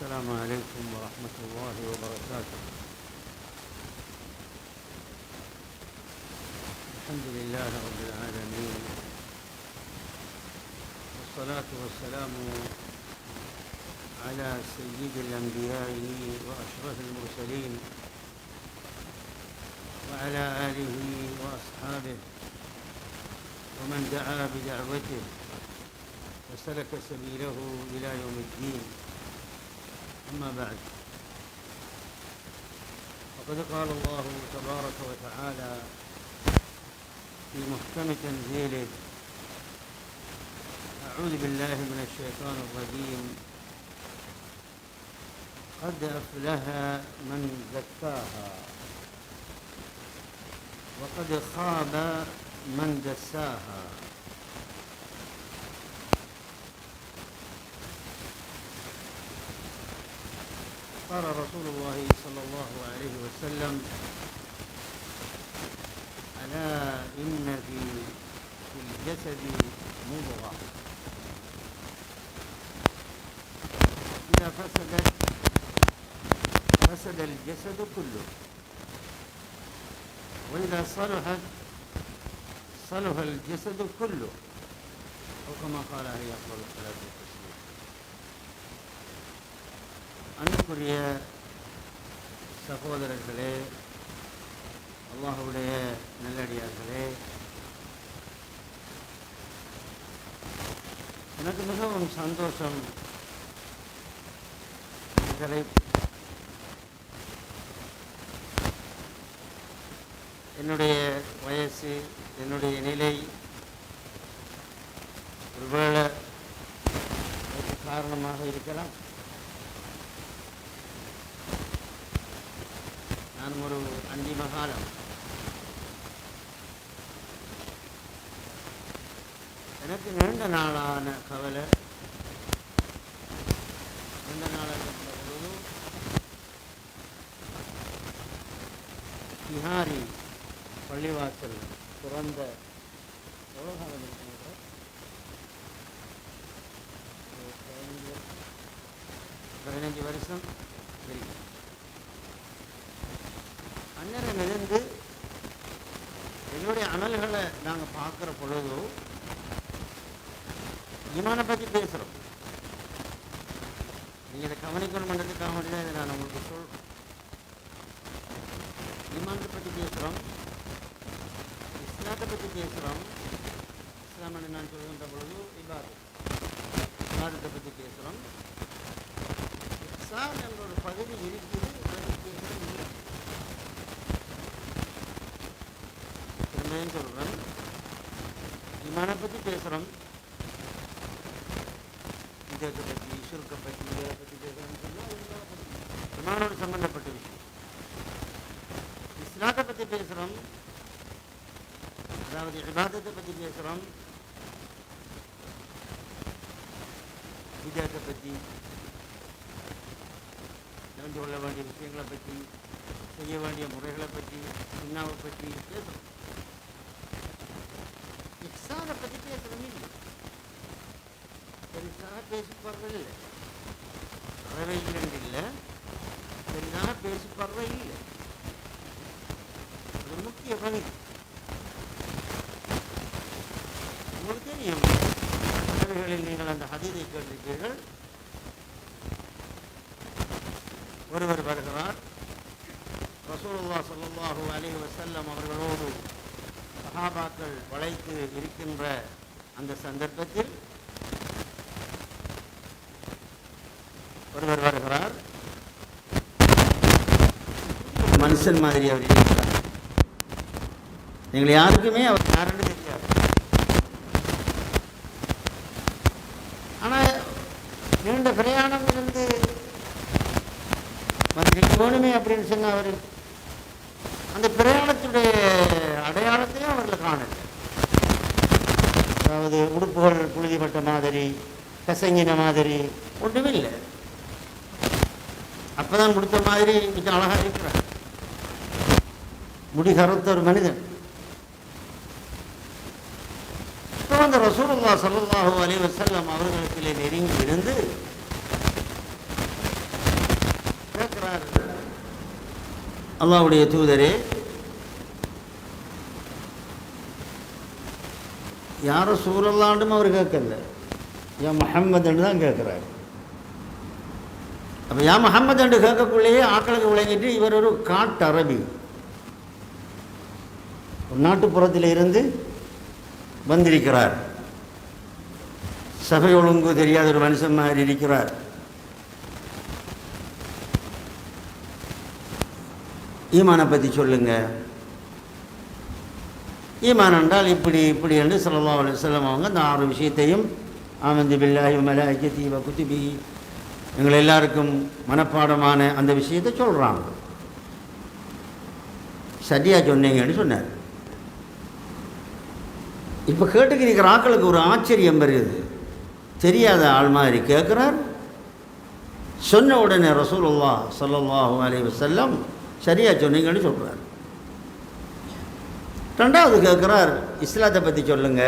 السلام عليكم ورحمة الله وبركاته. الحمد لله رب العالمين، والصلاة والسلام على سيد الأنبياء وأشرف المرسلين وعلى آله وأصحابه ومن دعا بدعوته وسلك سبيله إلى يوم الدين. أما بعد، وقد قال الله تبارك وتعالى في محكم تنزيله: أعوذ بالله من الشيطان الرجيم، قد أفلح من زكاها وقد خاب من دساها. قال رسول الله صلى الله عليه وسلم: ألا إن في الجسد مضغة إذا فسدت فسد الجسد كله، وإذا صلحت صلح الجسد كله، أو كما قال عليه أفضل الصلاة والسلام. அன்புக்குரிய சகோதரர்களே, அல்லாஹ்வுடைய நல்லடியார்களே, எனக்கு மிகவும் சந்தோஷம். என்னுடைய வயசு, என்னுடைய நிலை ஒருவேளை காரணமாக இருக்கலாம். நான் ஒரு அந்திமகாலம். எனக்கு நீண்ட நாளான கவலை, நீண்ட நாளான பொழுது பிஹாரி பள்ளிவாசல் திறந்த எவ்வளோ காலம் இருக்கிறது? 15 வருஷம் இருக்கு. அந்நேரமிருந்து என்னுடைய அனல்களை நாங்கள் பார்க்குற பொழுது ஈமானை பற்றி பேசுகிறோம். நீங்கள் இதை கவனிக்கணும் பண்ணுறதுக்காக மட்டும் இதை நான் உங்களுக்கு சொல்கிறேன். ஈமானத்தை பற்றி பேசுகிறோம், இஸ்லாத்தை பற்றி பேசுகிறோம். இஸ்லாம் என்று நான் சொல்கின்ற பொழுது இபாதத்தை பற்றி பேசுகிறோம். இஸ்லாம் என்ற ஒரு பகுதி இருக்குது, சொல்றேன். ஈமானை பற்றி பேசுகிறோம், இதத்தை பற்றி, சுருக்கை பற்றி, இதை பற்றி பேசுகிறோம்னு சொன்னால் ஈமானோடு சம்பந்தப்பட்ட விஷயம். இஸ்லாத்தை பற்றி பேசுகிறோம், அதாவது இபாதத்தை பற்றி பேசுகிறோம், இதத்தை பற்றி, தெரிந்து கொள்ள வேண்டிய விஷயங்களை பற்றி, செய்ய வேண்டிய முறைகளை பற்றி, சுன்னாவை பற்றி பேசுகிறோம். இஹ்சானை பற்றி பேசுகிறோம் இல்லை, பெருசாக பேசிப்படுறது இல்லை, அறவை இல்லைன்னு இல்லை, பெரிதாக பேசிப்படுற இல்லை. அது முக்கிய பகுதி. உங்களுக்கு தெரியும், அறவைகளில் நீங்கள் அந்த ஹதீஸை கேட்டிருப்பீர்கள். ஒருவர் வருகிறார், ரசூலுல்லாஹ் ஸல்லல்லாஹு அலைஹி வஸல்லம் அவர்களோடு சஹாபாக்கள் வளைத்து இருக்கின்ற அந்த சந்தர்ப்பத்தில் ஒருவர் வருகிறார். மனுஷன் மாதிரி அவர் இருக்கிறார். நீங்கள் யாருக்குமே அவர் யாருன்னு தெரியாது. ஆனால் நீண்ட பிரயாணம் இருந்து வேணுமே அப்படின்னு சொன்ன அவர் அந்த பிரயாணத்துடைய அடையாளத்தையும் அவர்கள் காணல. அதாவது உடுப்புகள் புழுதிப்பட்ட மாதிரி, கசங்கின மாதிரி ஒன்றுமே இல்லை. அப்பதான் முடித்த மாதிரி மிக அழகாக இருக்கிறார். முடி கருத்த ஒரு மனிதன். இப்போ அந்த ரசூலுல்லாஹ் ஸல்லல்லாஹு அலைஹி வஸல்லம் அவர்களுக்கு நெருங்கி இருந்து அல்லாஹ்வுடைய தூதரே, யார் ரசூலுல்லாஹ்னு அவர் கேட்கல, யா முஹம்மது என்று தான் கேட்குறாரு. அப்போ யா முஹம்மது என்று கேட்கக்குள்ளேயே ஆக்களுக்கு விளங்கிட்டு இவர் ஒரு காட்டு அரபி, ஒரு நாட்டுப்புறத்தில் இருந்து வந்திருக்கிறார், சபை ஒழுங்கு தெரியாத ஒரு மனுஷன் மாதிரி இருக்கிறார். ஈமானை பற்றி சொல்லுங்க. ஈமான் என்றால் இப்படி இப்படி என்று ஸல்லல்லாஹு அலைஹி வஸல்லம் அவங்க அந்த 6 விஷயத்தையும் ஆமந்து பில்லாஹி வ மலாயிகத்திஹி வ குதுபிஹி எங்கள் எல்லாருக்கும் மனப்பாடமான அந்த விஷயத்தை சொல்கிறாங்க. சரியா சொன்னீங்கன்னு சொன்னார். இப்போ கேட்டுக்கிற ஆக்களுக்கு ஒரு ஆச்சரியம் வருது. தெரியாத ஆள் மாதிரி கேட்குறார். சொன்ன உடனே ரசூலுல்லாஹ் ஸல்லல்லாஹு அலைஹி வஸல்லம் சரியா சொன்னீங்கன்னு சொல்கிறார். ரெண்டாவது கேட்குறார், இஸ்லாத்தை பற்றி சொல்லுங்க.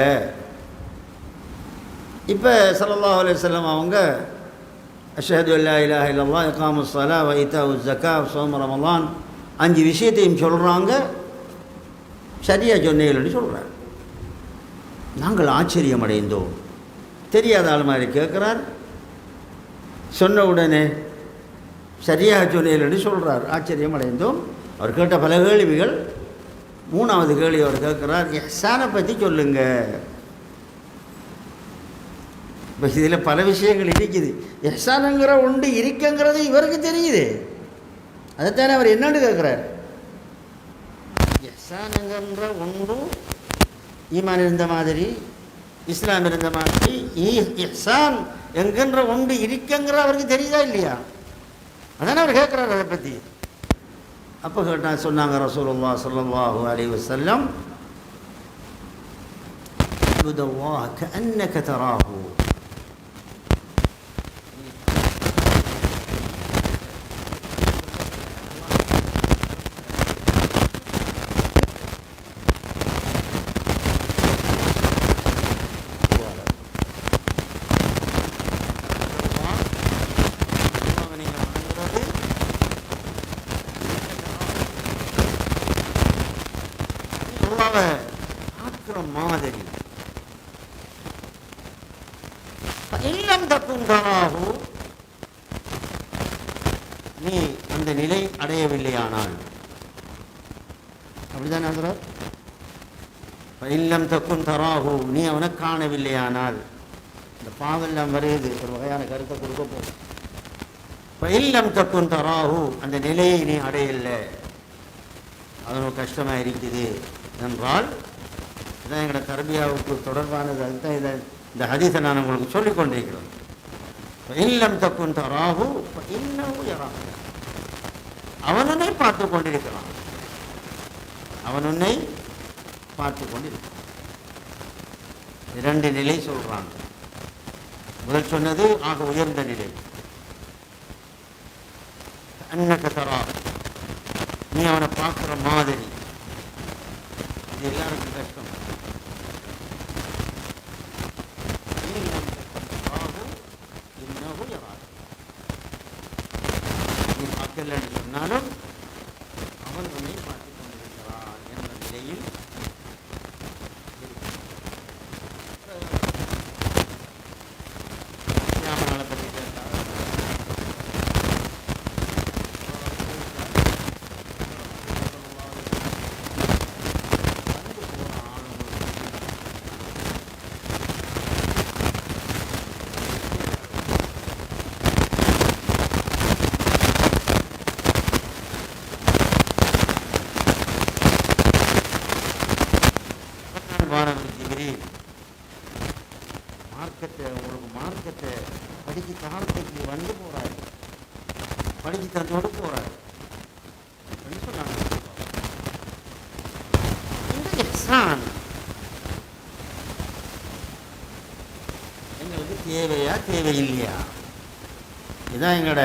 இப்போ ஸல்லல்லாஹு அலைஹி வஸல்லம் அவங்க அஷ்ஹது அல்லா இலாஹ இல்லல்லாஹ் இகாமுஸ் ஸலாஹ் வ ஈதாஉஸ் ஸகாத் ஸௌம் ரமலான் 5 விஷயத்தையும் சொல்கிறாங்க. சரியா சொன்னீங்கன்னு சொல்கிறார். நாங்கள் ஆச்சரியம் அடைந்தோம். தெரியாத ஆள் மாதிரி கேட்குறார். சொன்ன உடனே சரியாக சொன்னீங்கன்னு சொல்கிறார். ஆச்சரியம் அடைந்தோம். அவர் கேட்ட பல கேள்விகள். 3வது கேள்வி அவர் கேட்குறார், இஹ்சானை பற்றி சொல்லுங்க. இப்போ இதில் பல விஷயங்கள் இருக்குது. இஹ்சானுங்கிற ஒன்று இருக்குங்கிறது இவருக்கு தெரியுது. அதைத்தானே அவர் என்னன்னு கேட்குறார். இஹ்சானுங்கிற ஒன்று ஈமான் இருந்த மாதிரி, இஸ்லாம் இருந்த மாதிரி, இஹ்சான் என்கின்ற ஒன்று இருக்குங்கிற அவருக்கு தெரியுதா இல்லையா? அதானே அவர் கேட்குறாரு அதை பற்றி. அப்போ கேட்டால் சொன்னாங்க ரசூலுல்லாஹ் ஸல்லல்லாஹு அலைஹி வஸல்லம், அபுதல்லாஹ் கஅன்னக தராஹு. மாதிரி இல்லம் தக்கும் தராஹு, நீ அந்த நிலை அடையவில்லையானால், அப்படிதான் சொல்றார். இல்லம் தக்கும் தராஹு, நீ அவனை காணவில்லையானால். இந்த பாவெல்லாம் வருது, ஒரு வகையான கருத்தை கொடுக்க போகும். இல்லம் தக்கும் தராஹு, அந்த நிலையை நீ அடையலை, அது கஷ்டமாக இருக்குது என்றால், இதான் எங்களோட தர்பியாவுக்கு தொடர்பானது. அதுதான் இதை இந்த ஹதீஸை நான் உங்களுக்கு சொல்லிக் கொண்டிருக்கிறேன். இல்லம் தக்குன் தராஹு இன்னஹு யராஹு, அவன் உன்னை பார்த்து கொண்டிருக்கிறான், அவன் உன்னை பார்த்து கொண்டிருக்கிறான். 2 நிலை சொல்றாங்க. முதல் சொன்னது ஆக உயர்ந்த நிலை, அன்னக தராஹு, நீ அவனை பார்க்குற மாதிரி. இது எல்லாருக்கும் கஷ்டம். நீ பார்க்கலன்னு சொன்னாலும் அவன் உன்னை பார்த்துக் கொண்டிருக்கிறான் என்ற நிலையில் ஞாபகங்களை பற்றி கேட்டார். மார்க்கத்தை படிச்சு காலத்துக்கு வந்து போறாரு, படிச்சு தந்தோடு போறாரு சொன்னாங்க. இந்த இஹ்சான் எங்களுக்கு தேவையா தேவையில்லையா? இதுதான் எங்களோட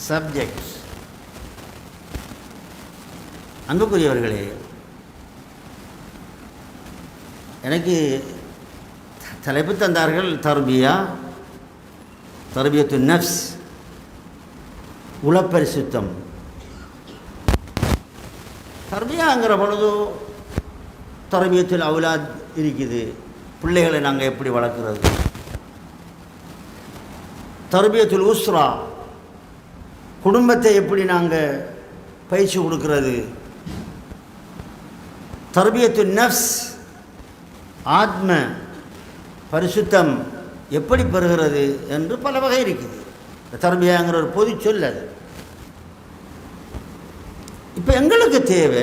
சப்ஜெக்ட். அன்புக்குரியவர்களே, எனக்கு தலைப்பு தந்தார்கள் தர்பியா, தர்பியத்து நஃப்ஸ், உளப்பரிசுத்தம். தர்பியாங்கிற பொழுது தர்பியத்துல் அவுலாத் இருக்குது. பிள்ளைகளை நாங்கள் எப்படி வளர்க்குறது? தர்பியத்துல் உஸ்ரா, குடும்பத்தை எப்படி நாங்கள் பயிற்சி கொடுக்கிறது? தர்பியத்துல் நஃப்ஸ், ஆத்ம பரிசுத்தம் எப்படி பெறுகிறது என்று பல வகை இருக்குது. தர்பியாங்கிற ஒரு பொது சொல் அது. இப்போ எங்களுக்கு தேவை,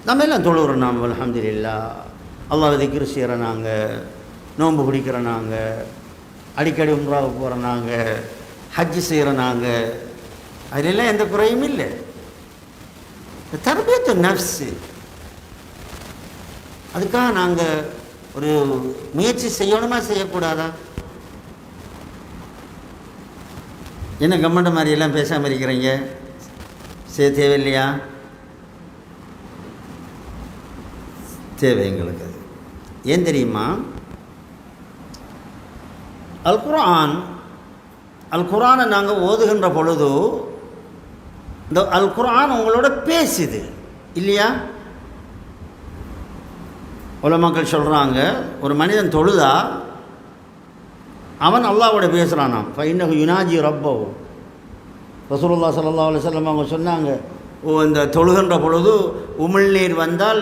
நம்ம எல்லாம் தொழுகிறோம், நாம் அல்ஹம்துலில்லாஹ், அல்லாஹ் திக்ர் செய்கிற நாங்கள், நோன்பு பிடிக்கிற நாங்கள், அடிக்கடி உம்ராவுக்கு போகிற நாங்கள், ஹஜ்ஜு செய்கிற நாங்கள், அதிலெல்லாம் எந்த குறையும் இல்லை. தர்பியத்து நஃப்ஸு, அதுக்காக நாங்கள் ஒரு முயற்சி செய்யணுமா செய்யக்கூடாதா? என்ன கவர்மெண்ட் மாதிரி எல்லாம் பேசாமல் இருக்கிறீங்க? செய்ய தேவையில்லையா? தேவை எங்களுக்கு. அது ஏன் தெரியுமா? அல் குர்ஆனை நாங்கள் ஓதுகின்ற பொழுது இந்த அல் குர்ஆன் உங்களோட பேசுது இல்லையா? உலமாக்கள் சொல்கிறாங்க, ஒரு மனிதன் தொழுதா அவன் அல்லாஹ்வோட பேசுகிறானாம். ஃபைன்னஹு யுனாஜி ரப்பஹு. ரசூலுல்லாஹ் ஸல்லல்லாஹு அலைஹி வஸல்லம் அவங்க சொன்னாங்க, இந்த தொழுகின்ற பொழுது உமிழ்நீர் வந்தால்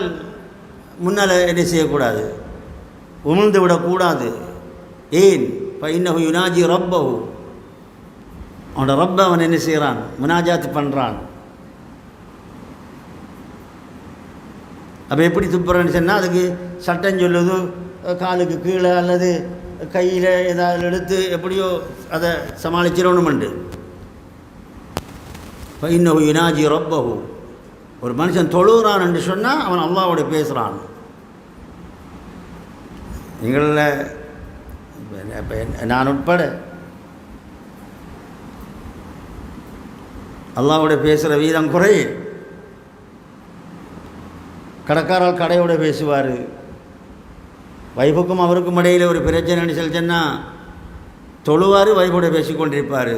முன்னால் என்ன செய்யக்கூடாது? உமிழ்ந்து விடக்கூடாது. ஏன்? ஃபைன்னஹு யுனாஜி ரப்பஹு. அவனோட ரப்ப அவன் என்ன செய்கிறான்? முனாஜாத்து பண்ணுறான். அப்போ எப்படி துப்புறன்னு சொன்னால் அதுக்கு சட்டம் சொல்லுது, காலுக்கு கீழே அல்லது கையில் ஏதாவது எடுத்து எப்படியோ அதை சமாளிச்சிடணுமெண்டு. ஃபைன்னஹு யுனாஜி ரப்பஹு. ஒரு மனுஷன் தொழுகிறான் என்று சொன்னால் அவன் அல்லாஹ்வோட பேசுகிறான். எங்களில் நான் உட்பட அல்லாஹ்வோட பேசுகிற வீதம் குறை. கடைக்காரர் கடையோட பேசுவார், வைஃபுக்கும் அவருக்கும் இடையில் ஒரு பிரச்சனைன்னு சொல்லிச்சேன்னா தொழுவார், வைஃபோட பேசிக்கொண்டிருப்பார்.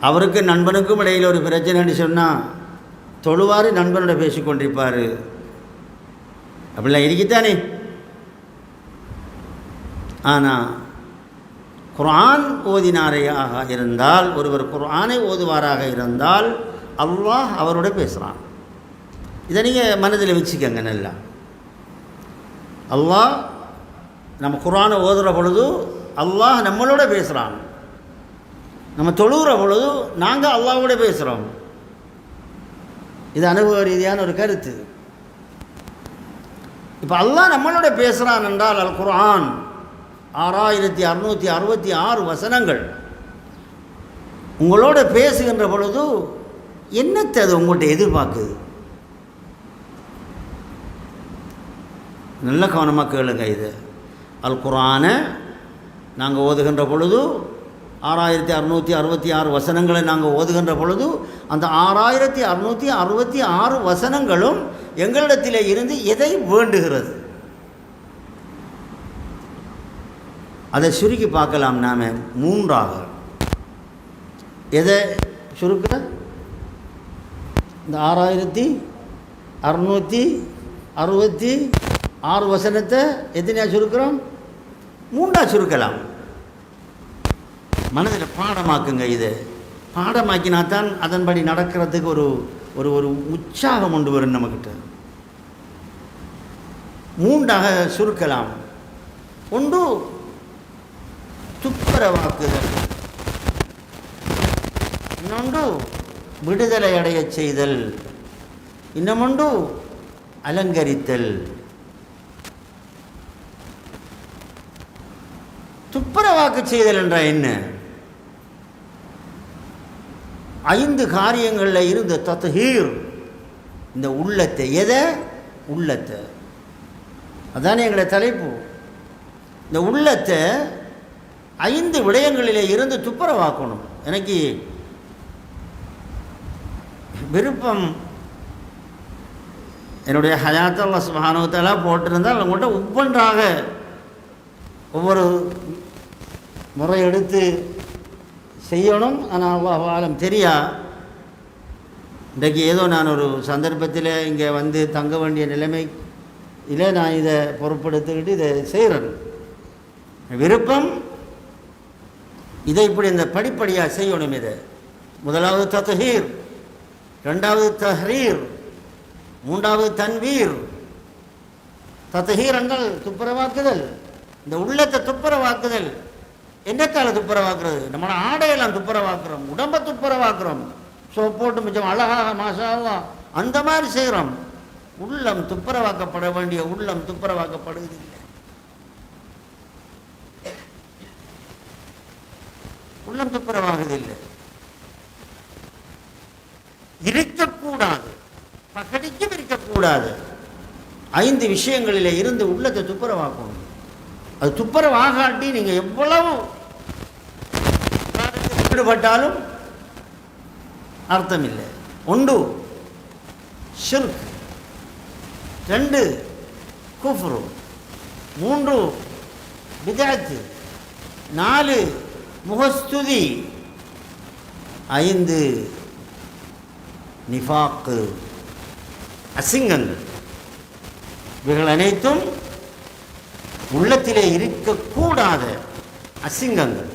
அவருக்கு நண்பனுக்கும் இடையில் ஒரு பிரச்சனைன்னு சொன்னால் தொழுவார், நண்பனோட பேசிக்கொண்டிருப்பார். அப்படிலாம் இருக்குத்தானே? ஆனால் குர்ஆன் ஓதினாரையாக இருந்தால், ஒருவர் குர்ஆனை ஓதுவாராக இருந்தால் அல்லாஹ் அவரோட பேசுகிறான். இதை நீங்கள் மனதில் வச்சுக்கங்க நல்லா. அல்லாஹ் நம்ம குர்ஆனை ஓதுகிற பொழுது அல்லாஹ் நம்மளோட பேசுகிறான். நம்ம தொழுகிற பொழுது நாங்கள் அல்லாஹ்வோட பேசுகிறோம். இது அனுபவ ரீதியான ஒரு கருத்து. இப்போ அல்லாஹ் நம்மளோட பேசுகிறான் என்றால் அல் குர்ஆன் 6666 வசனங்கள் உங்களோட பேசுகின்ற பொழுது என்னத்தை அது உங்கள்கிட்ட எதிர்பார்க்குது? நல்ல கவனமாக கேளுங்க. இது அல் குர்ஆனை நாங்கள் ஓதுகின்ற பொழுது 6666 வசனங்களை நாங்கள் ஓதுகின்ற பொழுது அந்த 6666 வசனங்களும் எங்களிடத்தில் இருந்து எதை வேண்டுகிறது? அதை சுருக்கி பார்க்கலாம். நாம் மூன்றாக எதை சுருக்க? இந்த 6666 வசனத்தை எத்தனையா சுருக்கிறோம்? மூன்றா சுருக்கலாம். மனதில் பாடமாக்குங்க. இதை பாடமாக்கினா தான் அதன்படி நடக்கிறதுக்கு ஒரு ஒரு ஒரு உற்சாகம் கொண்டு வரும் நம்மக்கிட்ட. மூன்றாக சுருக்கலாம். ஒன்று துப்புரவாக்குதல், இன்னொன்று விடுதலை அடைய செய்தல், இன்னமொன்று அலங்கரித்தல். துப்புரவாக்கு செய்தல் என்றால் என்ன? 5 காரியங்களில் இருந்து தத்ஹீர், இந்த உள்ளத்தை, எதை? உள்ளத்தை. அதானே எங்களை தலைப்பு. இந்த உள்ளத்தை 5 விடயங்களிலே இருந்து துப்புரவாக்கணும். எனக்கு விருப்பம், என்னுடைய ஹயாத் அல்லாஹ் சுப்ஹானஹு வ தஆலா போட்டிருந்தால் உங்கள்கிட்ட ஒவ்வொன்றாக ஒவ்வொரு முறை எடுத்து செய்யணும். ஆனால் அல்லாஹ் ஆலம் தெரியா. இன்றைக்கு ஏதோ நான் ஒரு சந்தர்ப்பத்தில் இங்கே வந்து தங்க வேண்டிய நிலைமை இல்லை, நான் இதை பொறுப்படுத்திக்கிட்டு இதை செய்கிறேன். விருப்பம் இதை இப்படி இந்த படிப்படியாக செய்யணும். இதை முதலாவது தத்ஹீர், ரெண்டாவது தஹ்ரீர், மூன்றாவது தன்வீர். தத்ஹீரங்கள் துப்புரவாக்குதல், இந்த உள்ளத்தை துப்புரவாக்குதல். என்னத்தால துப்புரவாக்குறது? நம்மளோட ஆடையெல்லாம் துப்புரவாக்குறோம், உடம்பை துப்புரவாக்குறோம், சோப் போட்டு மிச்சம் அழகாக மாஷாவா அந்த மாதிரி செய்கிறோம். உள்ளம் துப்புரவாக்கப்பட வேண்டிய உள்ளம் துப்புரவாக்கப்படுவது இல்லை. உள்ளம் துப்புரவாகுதில்லை. இருக்கக்கூடாது, பகடிக்கும் இருக்கக்கூடாது. 5 விஷயங்களில் இருந்து உள்ளத்தை துப்புரவாக்கணும். அது துப்புரவாகாட்டி நீங்கள் எவ்வளவு ஈடுபட்டாலும் அர்த்தம் இல்லை. 1 ஷிர்க், 2 குஃப்ரு, 3 பிதஅத், 4 முகஸ்துதி, 5 நிஃபாக்கு, அசிங்கங்கள். இவைகள் அனைத்தும் உள்ளத்திலே இருக்கக்கூடாத அசிங்கங்கள்.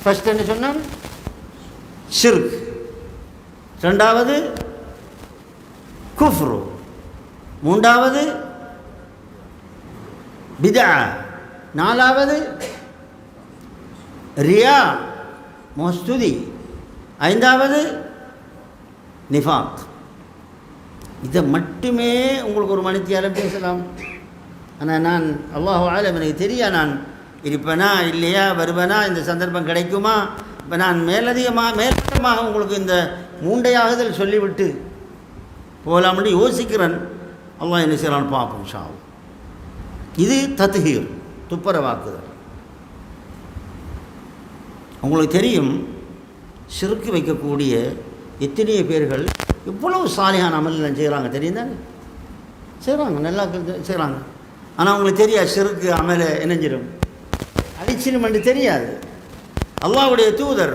ஃபர்ஸ்ட் என்ன சொன்னால் ஷிர்க், 2வது குஃப்ரு, 3வது பிதா, 4வது ரியா முஸ்துதி, 5வது நிஃபாக். இதை மட்டுமே உங்களுக்கு ஒரு மணித்தியாலம் பேசலாம். ஆனால் நான் அல்லாஹு ஆலம் எனக்கு தெரியா, நான் இருப்பேனா இல்லையா, வருவேனா, இந்த சந்தர்ப்பம் கிடைக்குமா, இப்போ நான் மேலதிகமாக உங்களுக்கு இந்த மூண்டையாகுதல் சொல்லிவிட்டு போகலாம்னு யோசிக்கிறேன். அல்லாஹ் என்ன செய்யலான்னு பார்ப்போம் இன்ஷா அல்லாஹ். இது தத்ஹீர், துப்புரவாக்குதல். உங்களுக்கு தெரியும், ஷிர்க் வைக்கக்கூடிய எத்தனையோ பேர்கள் இவ்வளவு சாலிஹான அமல்லாம் செய்கிறாங்க தெரியும் தானே, செய்கிறாங்க, நல்லா செய்கிறாங்க. ஆனால் அவங்களுக்கு தெரியாது ஷிர்க் அமலை இணைஞ்சிடும், அடிச்சிடும் என்று தெரியாது. அல்லாஹ்வுடைய தூதர்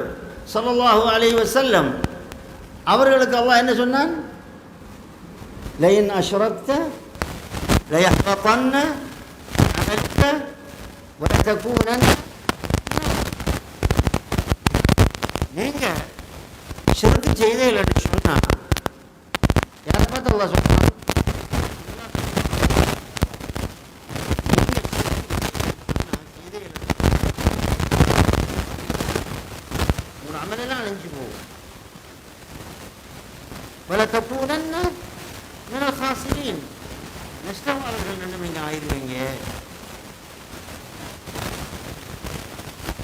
ஸல்லல்லாஹு அலைஹி வஸல்லம் அவர்களுக்கு அல்லாஹ் என்ன சொன்னான்? லயின் அஷ்ரக்த லயஹ்பதன்ன அமலுக வலதகூனன்ன. நீங்கள் ஷிர்க் செய்தீர்கள் என்று சொன்னால் யாரை பார்த்து அல்லாஹ் சொன்னான்? உங்கள் அமலெல்லாம் அழிஞ்சு போகும். வலதகூனன்ன மினல் காசிரீன், நஷ்டவாளர்கள் ரெண்டு நீங்கள் ஆயிடுவீங்க.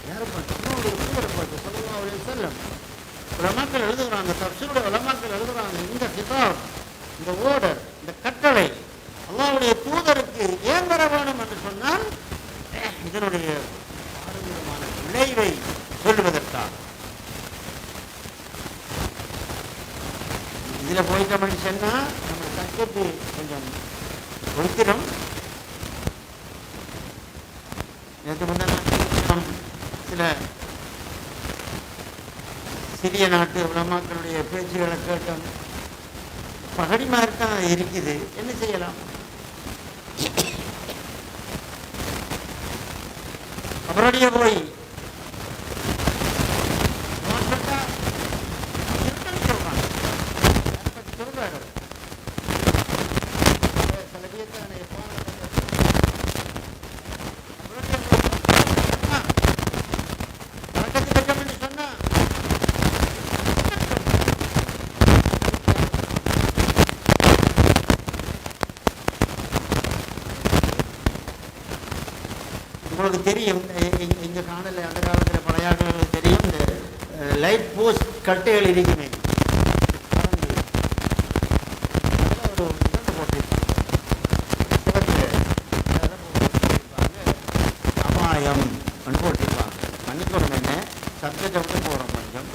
யாரை பார்த்து? அல்லாஹ்வுடைய தூதரை பார்த்து ஸல்லல்லாஹு அலைஹி வஸல்லம். உலமாக்கள் எழுதுகிறாங்க, தஃப்ஸீருடைய உலமாக்கள் எழுதுகிறாங்க, இந்த கிதாப், இந்த ஓர்டர், இந்த கட்டளை அல்லாஹ்வுடைய தூதருக்கு ஏன் வர வேணும் என்று சொன்னால் இதனுடைய பாரம்பரியமான விளைவை சொல்லுவதற்காக. இதில் போயிட்டோம்னு சொன்னால் நம்ம சப்ஜெக்ட் கொஞ்சம் ஒழிக்கிறோம். நேற்று முன்னாள் சில சிறிய நாட்டு உலமாக்களுடைய பேச்சுகளை கேட்டோம். பகடி மாதிரி தான் இருக்குது, என்ன செய்யலாம்? அவருடைய போய் சொல்றாரு சில பேர் சொன்னா உங்களுக்கு தெரியும், இங்கே காணல அந்த காலத்தில் பழைய ஆட்களுக்கு தெரியும், இந்த லைட் போஸ்ட் கட்டைகள் இருக்குமே, அபாயம் போட்டிருப்பாங்க. மன்னிக்கணும், என்ன சப்ஜெக்டை விட்டு போகிறோம் கொஞ்சம்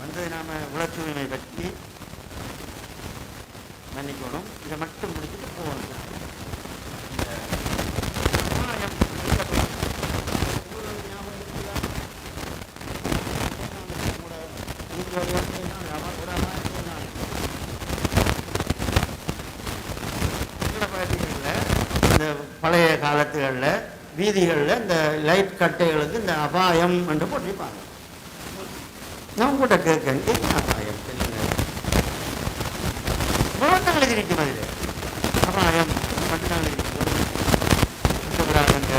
வந்து நாம் உணர்ச்சிமை பற்றி மன்னிக்கணும். இதை மட்டும் முடிச்சுட்டு போகணும். இடத்துகளில் வீதிகளில் இந்த லைட் கட்டைகளுக்கு இந்த அபாயம் என்று போட்டிருப்பாங்க. நான் கூட கேட்கேன், என்ன அபாயம் சொல்லுங்க. முழக்கங்கள் இருக்கும் அதில் அபாயம் மட்டும் நாங்கள் இருக்கிறாங்க கூடாதங்க.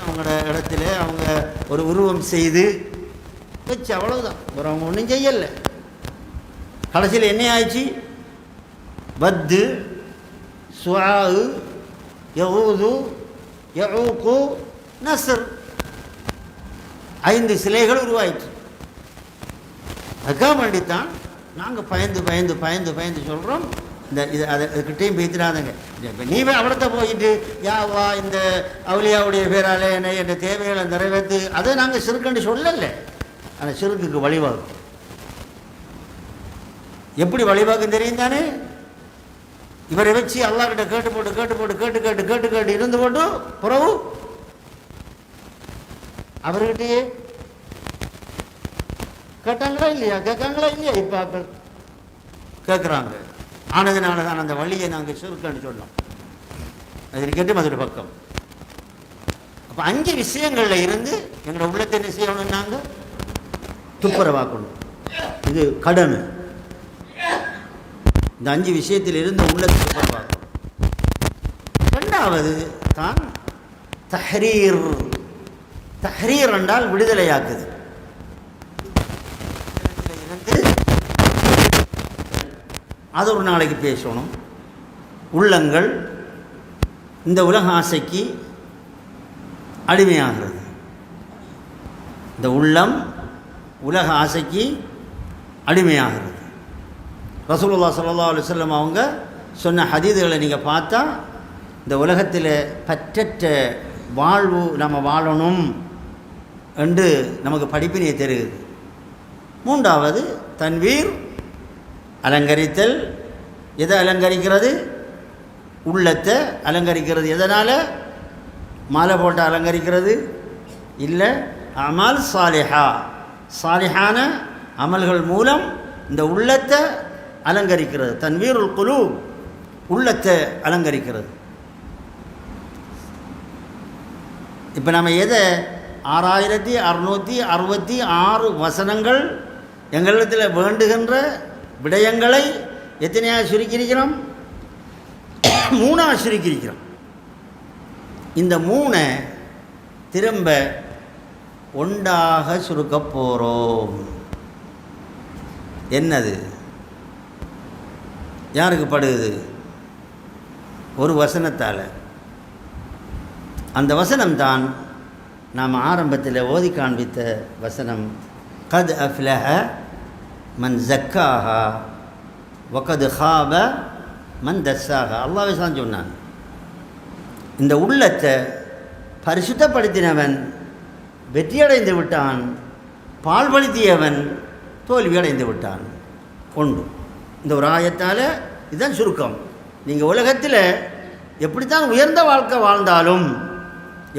அவங்களோட இடத்துல அவங்க ஒரு உருவம் செய்து வச்சு அவ்வளவுதான். ஒரு அவங்க ஒன்றும் செய்யலை. கடைசியில் என்ன ஆயிடுச்சு? பத்து சுஆஉ யஊது யஊகு நஸ்ர் 5 சிலைகள் உருவாயிடுச்சு. அதுக்காக வேண்டித்தான் நாங்கள் பயந்து பயந்து பயந்து பயந்து சொல்கிறோம். இந்த இது அதுக்கிட்டையும் பேசிடாதங்க. இப்போ நீ அவடத்தை போயிட்டு யாவா இந்த அவுலியாவுடைய பேரால் என்ன என்ற தேவைகளை நிறைவேற்று அதை நாங்கள் சிறுக்கண்டு சொல்லலை. ஆனால் சிறுக்குக்கு வழிவாகும். எப்படி வழிவாகும் தெரியும் தானே? இவரை வச்சு அல்லாஹ்கிட்ட கேட்டு போட்டு கேட்டு போட்டு கேட்டு கேட்டு கேட்டு கேட்டு இருந்து போட்டு புறவு அவர்கிட்டயே கேட்டாங்களா இல்லையா? கேட்காங்களா இல்லையா? இப்போ கேட்குறாங்க. ஆனதுனால தான் அந்த வழியை நாங்கள் சுருக்கன்னு சொன்னோம். அது கேட்டு அதோட பக்கம். அப்போ 5 விஷயங்களில் இருந்து எங்களோட உள்ளத்தை என்ன செய்யணும்? நாங்கள் துப்புரவாக்கணும். இது கடன். இந்த 5 விஷயத்தில் இருந்து உள்ளத்தை துப்புரவாக்கணும். 2வது தான் தஹ்ரீர். தஹ்ரீர் என்றால் விடுதலையாக்குது. அது ஒரு நாளைக்கு பேசணும். உள்ளங்கள் இந்த உலக ஆசைக்கு அடிமையாகிறது. இந்த உள்ளம் உலக ஆசைக்கு அடிமையாகிறது. ரசூலுல்லாஹி ஸல்லல்லாஹு அலைஹி வஸல்லம் அவங்க சொன்ன ஹதீதுகளை நீங்கள் பார்த்தா இந்த உலகத்தில் பற்றற்ற வாழ்வு நம்ம வாழணும் என்று நமக்கு படிப்பினை தருகிறது. 3வது தன்வீர், அலங்கரித்தல். எதை அலங்கரிக்கிறது? உள்ளத்தை அலங்கரிக்கிறது. எதனால்? மாலை போட்டு அலங்கரிக்கிறது இல்லை. அமல் சாலிஹா, சாலிஹான அமல்கள் மூலம் இந்த உள்ளத்தை அலங்கரிக்கிறது. தன்வீருல் குலூப், உள்ளத்தை அலங்கரிக்கிறது. இப்போ நம்ம எதை 6666 வசனங்கள் எங்களிடத்தில் வேண்டுகின்ற விடயங்களை எத்தனையாக சுருக்கியிருக்கிறோம்? 3ஆக சுருக்கியிருக்கிறோம். இந்த 3 திரும்ப ஒன்றாக சுருக்க போகிறோம். என்னது? யாருக்கு படுது? ஒரு வசனத்தால். அந்த வசனம்தான் நாம் ஆரம்பத்தில் ஓதி காண்பித்த வசனம். கத் அஃப்லஹ மன் ஜக்காஹா வகத் ஹாப மன் தஸ்ஸாஹா. அல்லாஹ்வே தான் சொன்னான். இந்த உள்ளத்தை பரிசுத்தப்படுத்தினவன் வெற்றியடைந்து விட்டான், பால்படுத்தியவன் தோல்வியடைந்து விட்டான். ஒன்று. இந்த ஒரு ஆயத்தால் இதுதான் சுருக்கம். நீங்கள் உலகத்தில் எப்படித்தான் உயர்ந்த வாழ்க்கை வாழ்ந்தாலும்,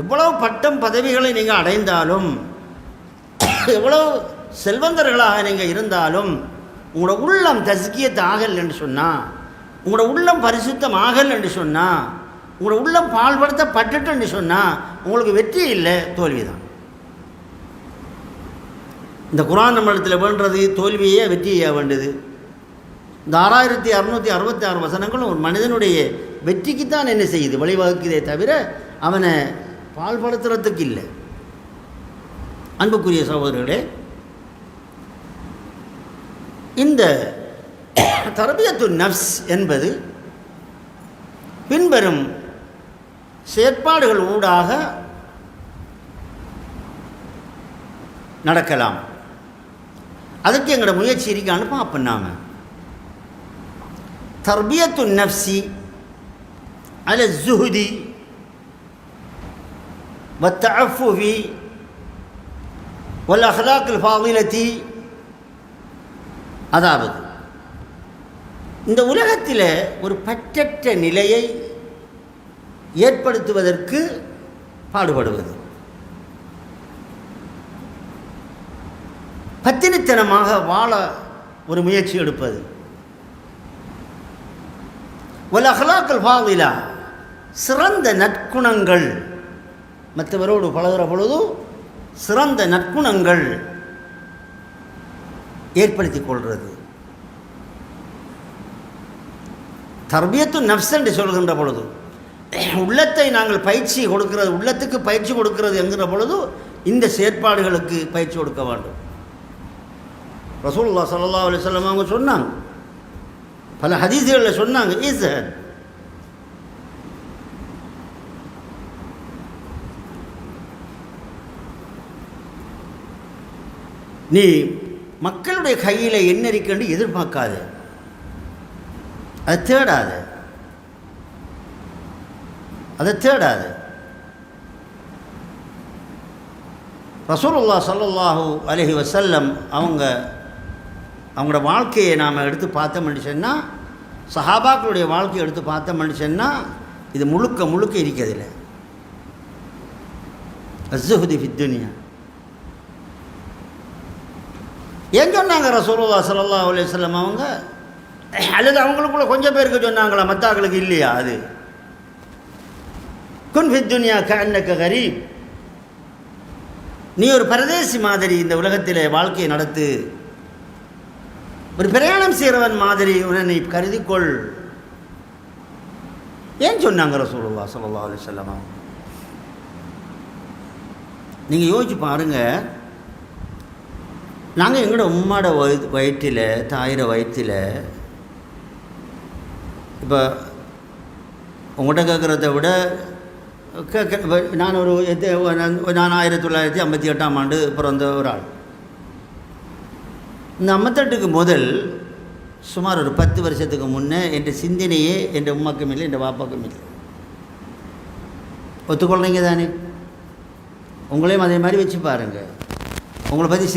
எவ்வளவு பட்டம் பதவிகளை நீங்கள் அடைந்தாலும், எவ்வளவு செல்வந்தர்களாக நீங்கள் இருந்தாலும் உங்களோட உள்ளம் தஸ்கியத் ஆகல் என்று சொன்னால், உங்களோட உள்ளம் பரிசுத்தம் ஆகல் என்று சொன்னால், உங்களோட உள்ளம் பால்படுத்தப்பட்டுன்னு சொன்னால் உங்களுக்கு வெற்றி இல்லை, தோல்வி தான். இந்த குர்ஆன் நம்மளிடத்தில் வேண்டது தோல்வியே வெற்றியே வேண்டது. இந்த 6666 வசனங்களும் ஒரு மனிதனுடைய வெற்றிக்குத்தான் என்ன செய்யுது, வழிவகுக்குதே தவிர அவனை பால்படுத்துறதுக்கு இல்லை. அன்புக்குரிய சகோதரர்களே, இந்த தர்பியத்து நஃப்ஸ் என்பது பின்வரும் செயற்பாடுகள் ஊடாக நடக்கலாம். அதுக்கு எங்களோட முயற்சி இருக்கான்னு பார்ப்போம். நாம தர்பியத்து நஃப்ஸி அல ஸுஹுதி வத்தஅஃபுஃபி வல் அஹ்லாக்கில் ஃபாதிலத்தி. அதாவது இந்த உலகத்தில் ஒரு பற்றற்ற நிலையை ஏற்படுத்துவதற்கு பாடுபடுவது, பத்தினித்தனமாக வாழ ஒரு முயற்சி எடுப்பது. வல் அஹ்லாக்குல் ஃபாதிலா, சிறந்த நற்குணங்கள், மற்றவரோடு பழகிற பொழுது சிறந்த நற்குணங்கள் ஏற்படுத்தி கொள்வது. தர்பியத்து நஃப்ஸ் என்று சொல்கின்ற பொழுது உள்ளத்தை நாங்கள் பயிற்சி கொடுக்கிறது, உள்ளத்துக்கு பயிற்சி கொடுக்கிறது என்கிற பொழுது இந்த செயற்பாடுகளுக்கு பயிற்சி கொடுக்க வேண்டும். ரசூலுல்லாஹ் ஸல்லல்லாஹு அலைஹி வஸல்லம் அவங்க சொன்னாங்க, பல ஹதீஸ்களில் சொன்னாங்க, இஸ்ஹத் நீ மக்களுடைய கையில் என்ன இருக்குன்னு எதிர்பார்க்காது, அதை தேடாது. ரசூலுல்லாஹ் ஸல்லல்லாஹு அலைஹி வஸல்லம் அவங்களோட வாழ்க்கையை நாம் எடுத்து பார்த்தோம்னு சொன்னால், சஹாபாக்களுடைய வாழ்க்கையை எடுத்து பார்த்தோம்னு சொன்னால், இது முழுக்க முழுக்க இருக்கிறதில்ல அஸ்ஸுஹுதி ஃபித் துன்யா. ஏன் சொன்னாங்க ரசூலுல்லாஹ் ஸல்லல்லாஹு அலைஹி வஸல்லம் அவங்க? அல்லது அவங்களுக்குள்ள கொஞ்சம் பேருக்கு சொன்னாங்களா, மத்தாக்களுக்கு இல்லையா? அது குன் ஃபித் துன்யா கஅன்னக கரீப், நீ ஒரு பரதேசி மாதிரி இந்த உலகத்தில் வாழ்க்கையை நடத்து, ஒரு பிரயாணம் செய்கிறவன் மாதிரி உன்னை நீ கருதிக்கொள். ஏன் சொன்னாங்க ரசூலுல்லாஹ் ஸல்லல்லாஹு அலைஹி வஸல்லம்? நீங்கள் யோசிச்சு பாருங்கள். நாங்கள் எங்களோட உம்மாட வயிற்றில், தாயிர வயிற்றில், இப்போ உங்கள்கிட்ட கேட்குறத விட நான் நான் 1958ஆம் ஆண்டு பிறந்த ஒரு ஆள். இந்த 58க்கு முதல் சுமார் ஒரு 10 வருஷத்துக்கு முன்னே என் சிந்தனையே என் உம்மாக்கும் இல்லை, என் பாப்பாக்கும் இல்லை. ஒத்துக்கொள்றீங்க தானே? உங்களையும் அதே மாதிரி வச்சு பாருங்கள். உங்களை பற்றி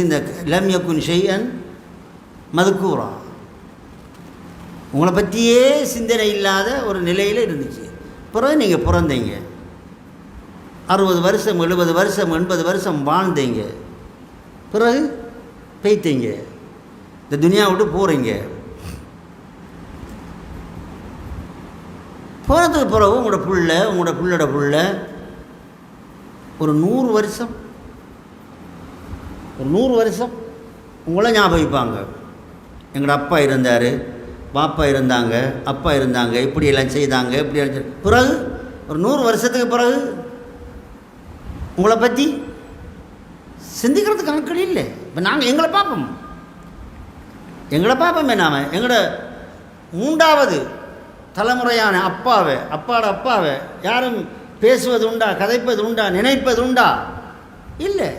லம் யகுன் ஷைஅன் மதுக்கூரா, உங்களை பற்றியே சிந்தனை இல்லாத ஒரு நிலையில் இருந்துச்சு. பிறகு நீங்கள் பிறந்தீங்க, 60 வருஷம் 70 வருஷம் 80 வருஷம் வாழ்ந்தீங்க, பிறகு பெய்த்தீங்க, இந்த துனியா விட்டு போகிறீங்க. போனதுக்கு பிறகு உங்களோட புள்ளோட புள்ள ஒரு 100 வருஷம் உங்களை ஞாபகிப்பாங்க. எங்களோட அப்பா இருந்தார், பாப்பா இருந்தாங்க, அப்பா இருந்தாங்க, இப்படியெல்லாம் செய்தாங்க, இப்படி. பிறகு ஒரு 100 வருஷத்துக்கு பிறகு உங்களை பற்றி சிந்திக்கிறதுக்கு கணக்கு இல்லை. இப்போ நாங்கள் எங்களை பார்ப்போமே. நாம் எங்களோட 3வது தலைமுறையான அப்பாவோட அப்பாவை யாரும் பேசுவது உண்டா, கதைப்பது உண்டா, நினைப்பது உண்டா? இல்லை.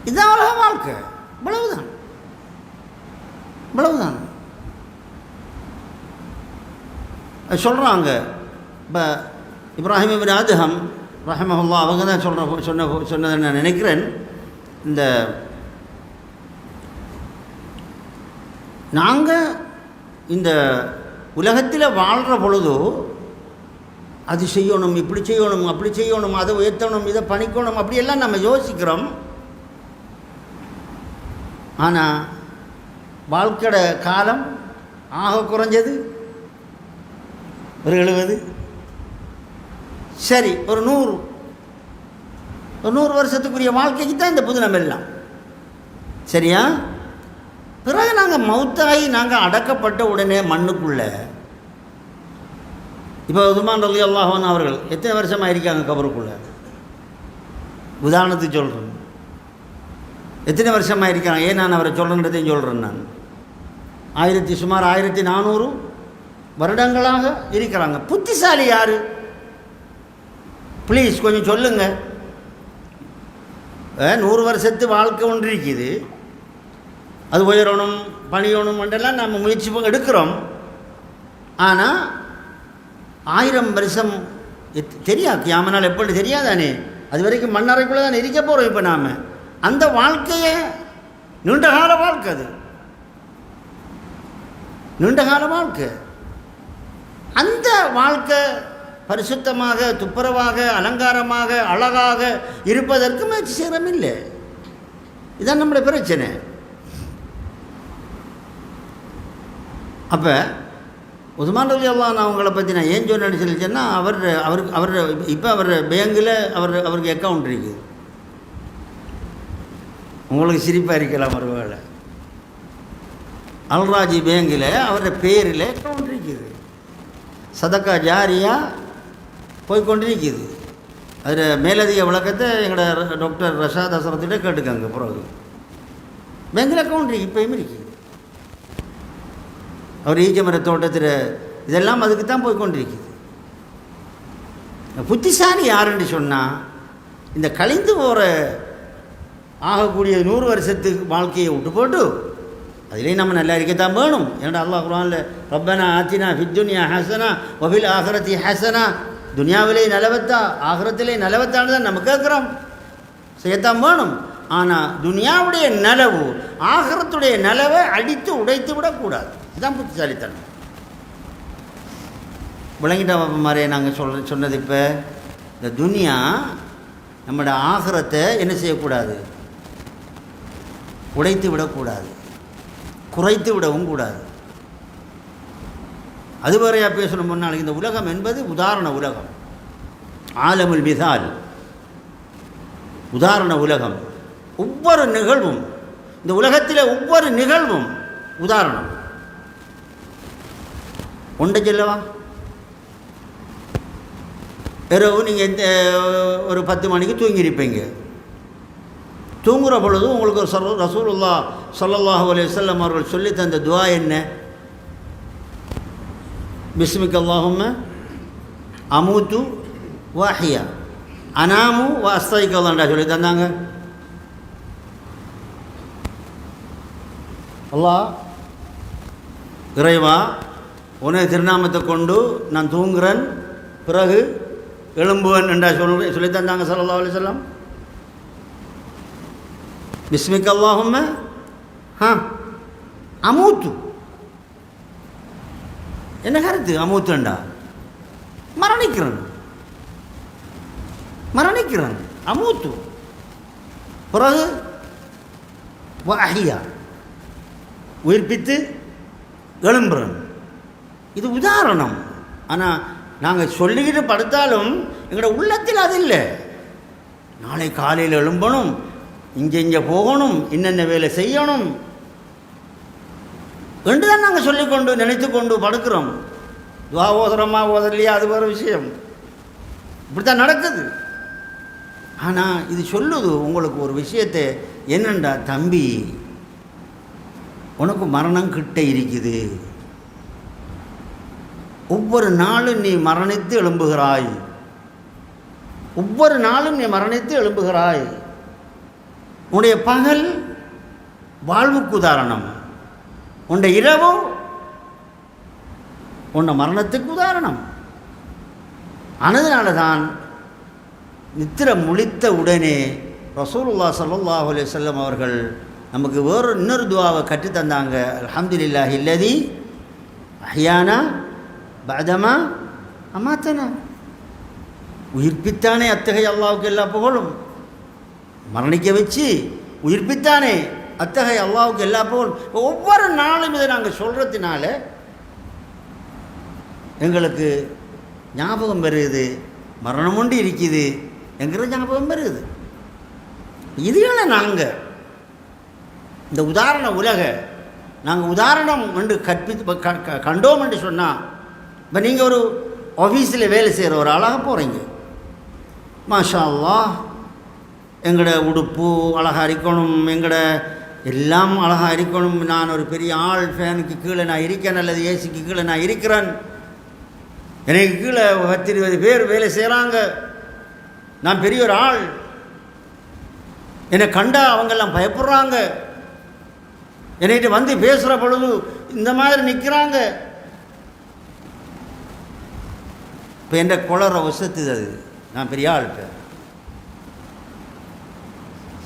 இதுதான் உலக வாழ்க்கை. இவ்வளவுதான் சொல்கிறாங்க. இப்போ இப்ராஹிம் இப்னு அதுஹம் ரஹ்மஹுல்லாஹ் அவங்க தான் சொன்னதை நான் நினைக்கிறேன். இந்த நாங்கள் இந்த உலகத்தில் வாழ்கிற பொழுது அது செய்யணும், இப்படி செய்யணும், அப்படி செய்யணும், அதை உயர்த்தணும், இதை பணிக்கணும், அப்படியெல்லாம் நம்ம யோசிக்கிறோம். ஆனால் வாழ்க்கையோட காலம் ஆக குறைஞ்சது ஒரு 70. சரி, ஒரு 100 வருஷத்துக்குரிய வாழ்க்கைக்கு தான் இந்த புதினம் எல்லாம். சரியா? பிறகு நாங்கள் மௌத்தாகி நாங்கள் அடக்கப்பட்ட உடனே மண்ணுக்குள்ளே இப்போ உஸ்மான் ரலியல்லாஹு அன்ஹு அவர்கள் எத்தனை வருஷமாக இருக்காங்க கபருக்குள்ளே? உதாரணத்துக்கு சொல்கிறேன், எத்தனை வருஷமாக இருக்கிறாங்க? ஏன் நான் அவரை சொல்கிறேன்றதையும் சொல்கிறேன். நான் சுமார் 1400 வருடங்களாக இருக்கிறாங்க. புத்திசாலி யார்? ப்ளீஸ் கொஞ்சம் சொல்லுங்கள். 100 வருஷத்து வாழ்க்கை ஒன்று இருக்குது, அது உயரணும் பணியணும் என்றெல்லாம் நம்ம முயற்சி எடுக்கிறோம். ஆனால் 1000 வருஷம் தெரியாது, கியாமனால் எப்படி தெரியாதானே? அது வரைக்கும் மண்ணறைக்குள்ளே தான் இருக்க போகிறோம். இப்போ நாம் அந்த வாழ்க்கையை நீண்டகால வாழ்க்கை, அது நீண்டகால வாழ்க்கை. அந்த வாழ்க்கை பரிசுத்தமாக துப்புரவாக அலங்காரமாக அழகாக இருப்பதற்கு முயற்சி செய்கிறமில்லை. இதுதான் நம்முடைய பிரச்சனை. அப்போ உஸ்மான் ரலியல்லாஹு அன்ஹு அவங்கள பற்றி நான் ஏன் சொன்னேன்னு சொல்லிச்சேன்னா, அவர் இப்போ அவர் பேங்கில் அவருக்கு அக்கௌண்ட் இருக்குது. உங்களுக்கு சிரிப்பாக இருக்கலாம் ஒரு வேளை. அல்ராஜி பேங்கில் அவருடைய பேரில் அக்கௌண்ட் இருக்குது. சதக்கா ஜாரியாக போய்கொண்டிருக்குது. அதில் மேலதிக விளக்கத்தை எங்களோட டாக்டர் ரஷாத் அசரத்திட்ட கேட்டுக்காங்க. பிறகு பேங்கில் அக்கௌண்ட் இருக்குது, இப்போயும் இருக்குது. அவர் ஈச்சமர தோட்டத்தில் இதெல்லாம் அதுக்கு தான் போய்கொண்டிருக்குது. புத்திசாலி யாருன்னு சொன்னால், இந்த கழிந்து போகிற ஆகக்கூடிய 100 வருஷத்துக்கு வாழ்க்கையை விட்டு போட்டு அதிலேயும் நம்ம நல்லா இருக்கத்தான் வேணும். ஏன்னா அல்லாஹ் குர்ஆனில் ரப்பனா ஆத்தினா ஃபித்துன்யா ஹஸனா வஃபில் ஆஹிரத்தி ஹஸனா, துனியாவிலே நலவத்தா ஆகிரத்திலே நலவத்தான்னு தான் நம்ம கேட்குறோம், செய்யத்தான் வேணும். ஆனால் துனியாவுடைய நலவு ஆகிரத்துடைய நலவை அடித்து உடைத்து விடக்கூடாது. இதுதான் புத்திசாலித்தனம். விளங்கிட்ட மாதிரியே நாங்கள் சொன்னது. இப்போ இந்த துனியா நம்மளோட ஆகிரத்தை என்ன செய்யக்கூடாது? உடைத்து விடக்கூடாது, குறைத்து விடவும் கூடாது. அது வரையா பேசணும் முன்னாள். இந்த உலகம் என்பது உதாரண உலகம், ஆலமுல் மிசால், உதாரண உலகம். ஒவ்வொரு நிகழ்வும், இந்த உலகத்தில் ஒவ்வொரு நிகழ்வும் உதாரணம். ஒன்றை சொல்லவா? இரவு நீங்கள் ஒரு 10 மணிக்கு தூங்கியிருப்பீங்க. தூங்குகிற பொழுது உங்களுக்கு ஒரு ரசூலுல்லாஹ் ஸல்லல்லாஹு அலைஹி வஸல்லம் அவர்கள் சொல்லி தந்த துஆ என்ன? பிஸ்மிக அல்லாஹும்ம அமூத்து வாஹியா அனாமு வ அஸ்தைகல்லாண்டா சொல்லி தந்தாங்க. அல்லாஹ், இறைவா, உன்னை திருநாமத்தை கொண்டு நான் தூங்குறேன், பிறகு எழும்புவன் என்றா சொல்லி தந்தாங்க ஸல்லல்லாஹு அலைஹி வஸல்லம். பிஸ்மிக அல்லாஹும்ம அமூத்து, என்ன கருத்து? அமூத்துண்டா மரணிக்கிறேன், அமூத்து. பிறகு வஹியா, உயிர்ப்பித்து எழும்புறன். இது உதாரணம். ஆனால் நாங்கள் சொல்லிக்கிட்டு படுத்தாலும் எங்களோட உள்ளத்தில் அது இல்லை. நாளை காலையில் எழும்பணும், இங்கே போகணும், என்னென்ன வேலை செய்யணும் என்று தான் நாங்கள் சொல்லிக்கொண்டு நினைத்து கொண்டு படுக்கிறோம். துவா ஓதுறோமா ஓதலையா அது வேறு விஷயம், இப்படித்தான் நடக்குது. ஆனால் இது சொல்லுது உங்களுக்கு ஒரு விஷயத்தை, என்னண்டா தம்பி, உனக்கு மரணம் கிட்ட இருக்குது. ஒவ்வொரு நாளும் நீ மரணித்து எழும்புகிறாய், ஒவ்வொரு நாளும் நீ மரணித்து எழும்புகிறாய். உன்னுடைய பகல் வாழ்வுக்கு உதாரணம், உன்னுடைய இரவு உன்னை மரணத்துக்கு உதாரணம். அதனால தான் நித்திர முழித்த உடனே ரசூலுல்லாஹ் ஸல்லல்லாஹு அலைஹி வஸல்லம் அவர்கள் நமக்கு இன்னொரு துஆவை கற்றுத்தந்தாங்க. அல்ஹம்துலில்லாஹி அல்லதி அஹ்யானா பஅதமா அமாத்தனா. உயிர்ப்பித்தானே, அத்தகைய அல்லாஹ்வுக்கு எல்லா புகழும். மரணிக்க வச்சு உயிர்ப்பித்தானே, அத்தகைய அல்லாஹ்வுக்கு எல்லா புகழும். ஒவ்வொரு நாளும் இதை நாங்கள் சொல்கிறதுனால எங்களுக்கு ஞாபகம் வருது, மரணம் ஒன்று இருக்குது என்கிற ஞாபகம் வருது. இதுகளை நாங்கள் இந்த உதாரண உலக நாங்கள் உதாரணம் என்று கண்டோம் என்று சொன்னால், இப்போ நீங்கள் ஒரு ஆஃபீஸில் வேலை செய்கிற ஒரு ஆளாக போகிறீங்க, மாஷா அல்லாஹ் எங்களோட உடுப்பு அழகாக இருக்கணும், எங்களோட எல்லாம் அழகாக இருக்கணும், நான் ஒரு பெரிய ஆள், ஃபேனுக்கு கீழே நான் இருக்கேன் அல்லது ஏசிக்கு கீழே நான் இருக்கிறேன், எனக்கு கீழே 10-20 பேர் வேலை செய்கிறாங்க, நான் பெரிய ஒரு ஆள், என்னை கண்டா அவங்கெல்லாம் பயப்படுறாங்க, என்னைட்டு வந்து பேசுகிற பொழுது இந்த மாதிரி நிற்கிறாங்க. இப்போ என்ற குளற வசத்துது, அது நான் பெரிய ஆள்.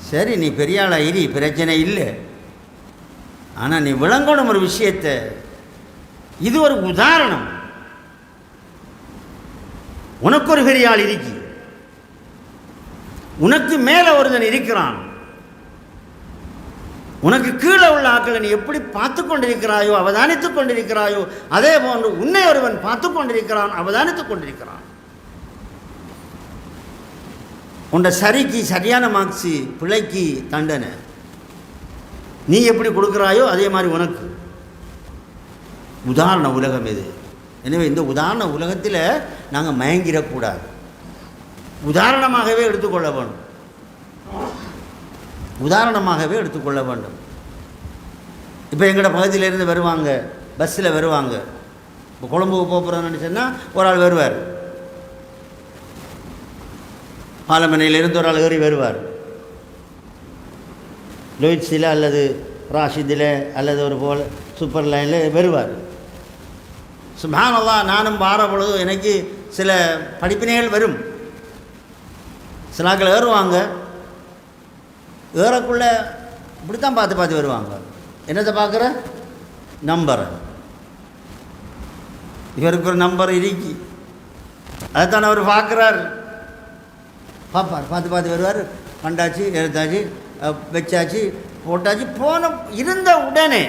சரி, நீ பெரிய ஆளாக இரு, பிரச்சனை இல்லை. ஆனால் நீ விளங்கணும் ஒரு விஷயத்தை, இது ஒரு உதாரணம். உனக்கு ஒரு பெரிய ஆள் இருக்கு, உனக்கு மேலே ஒருவன் இருக்கிறான், உனக்கு கீழே உள்ள ஆட்களை நீ எப்படி பார்த்து கொண்டிருக்கிறாயோ, அவதானித்துக் கொண்டிருக்கிறாயோ, அதே போன்று உன்னை ஒருவன் பார்த்து கொண்டிருக்கிறான், அவதானித்துக் கொண்டிருக்கிறான். உண்ட சரிக்கு சரியான மார்க்ஸு, பிழைக்கு தண்டனை நீ எப்படி கொடுக்குறாயோ அதே மாதிரி உனக்கு. உதாரண உலகம் இது. எனவே இந்த உதாரண உலகத்தில் நாங்கள் மயங்கிடக்கூடாது, உதாரணமாகவே எடுத்துக்கொள்ள வேண்டும், உதாரணமாகவே எடுத்துக்கொள்ள வேண்டும். இப்போ எங்களோட பகுதியிலேருந்து வருவாங்க, பஸ்ஸில் வருவாங்க. இப்போ கொழம்புக்கு போகிறோன்னு சொன்னால் ஒரு ஆள் வருவார், பாலமனையிலிருந்து ஒரு ஆள் ஏறி வருவார், லோயிட்ஸில் அல்லது ராஷிதில் அல்லது ஒரு போல் சூப்பர் லைனில் வருவார். சுப்ஹானல்லாஹ், நானும் வார பொழுது எனக்கு சில படிப்பினைகள் வரும். சில ஆட்கள் ஏறுவாங்க, ஏறக்குள்ளே இப்படித்தான் பார்த்து பார்த்து வருவாங்க. என்னத்தை பார்க்குற? நம்பரை. இவருக்கு ஒரு நம்பர் இருக்கு, அதுதான் அவர் பார்க்குறார். பார்ப்பார், பார்த்து பார்த்து வருவார். கண்டாச்சு, எடுத்தாச்சு, வச்சாச்சு, போட்டாச்சு. போன இருந்த உடனே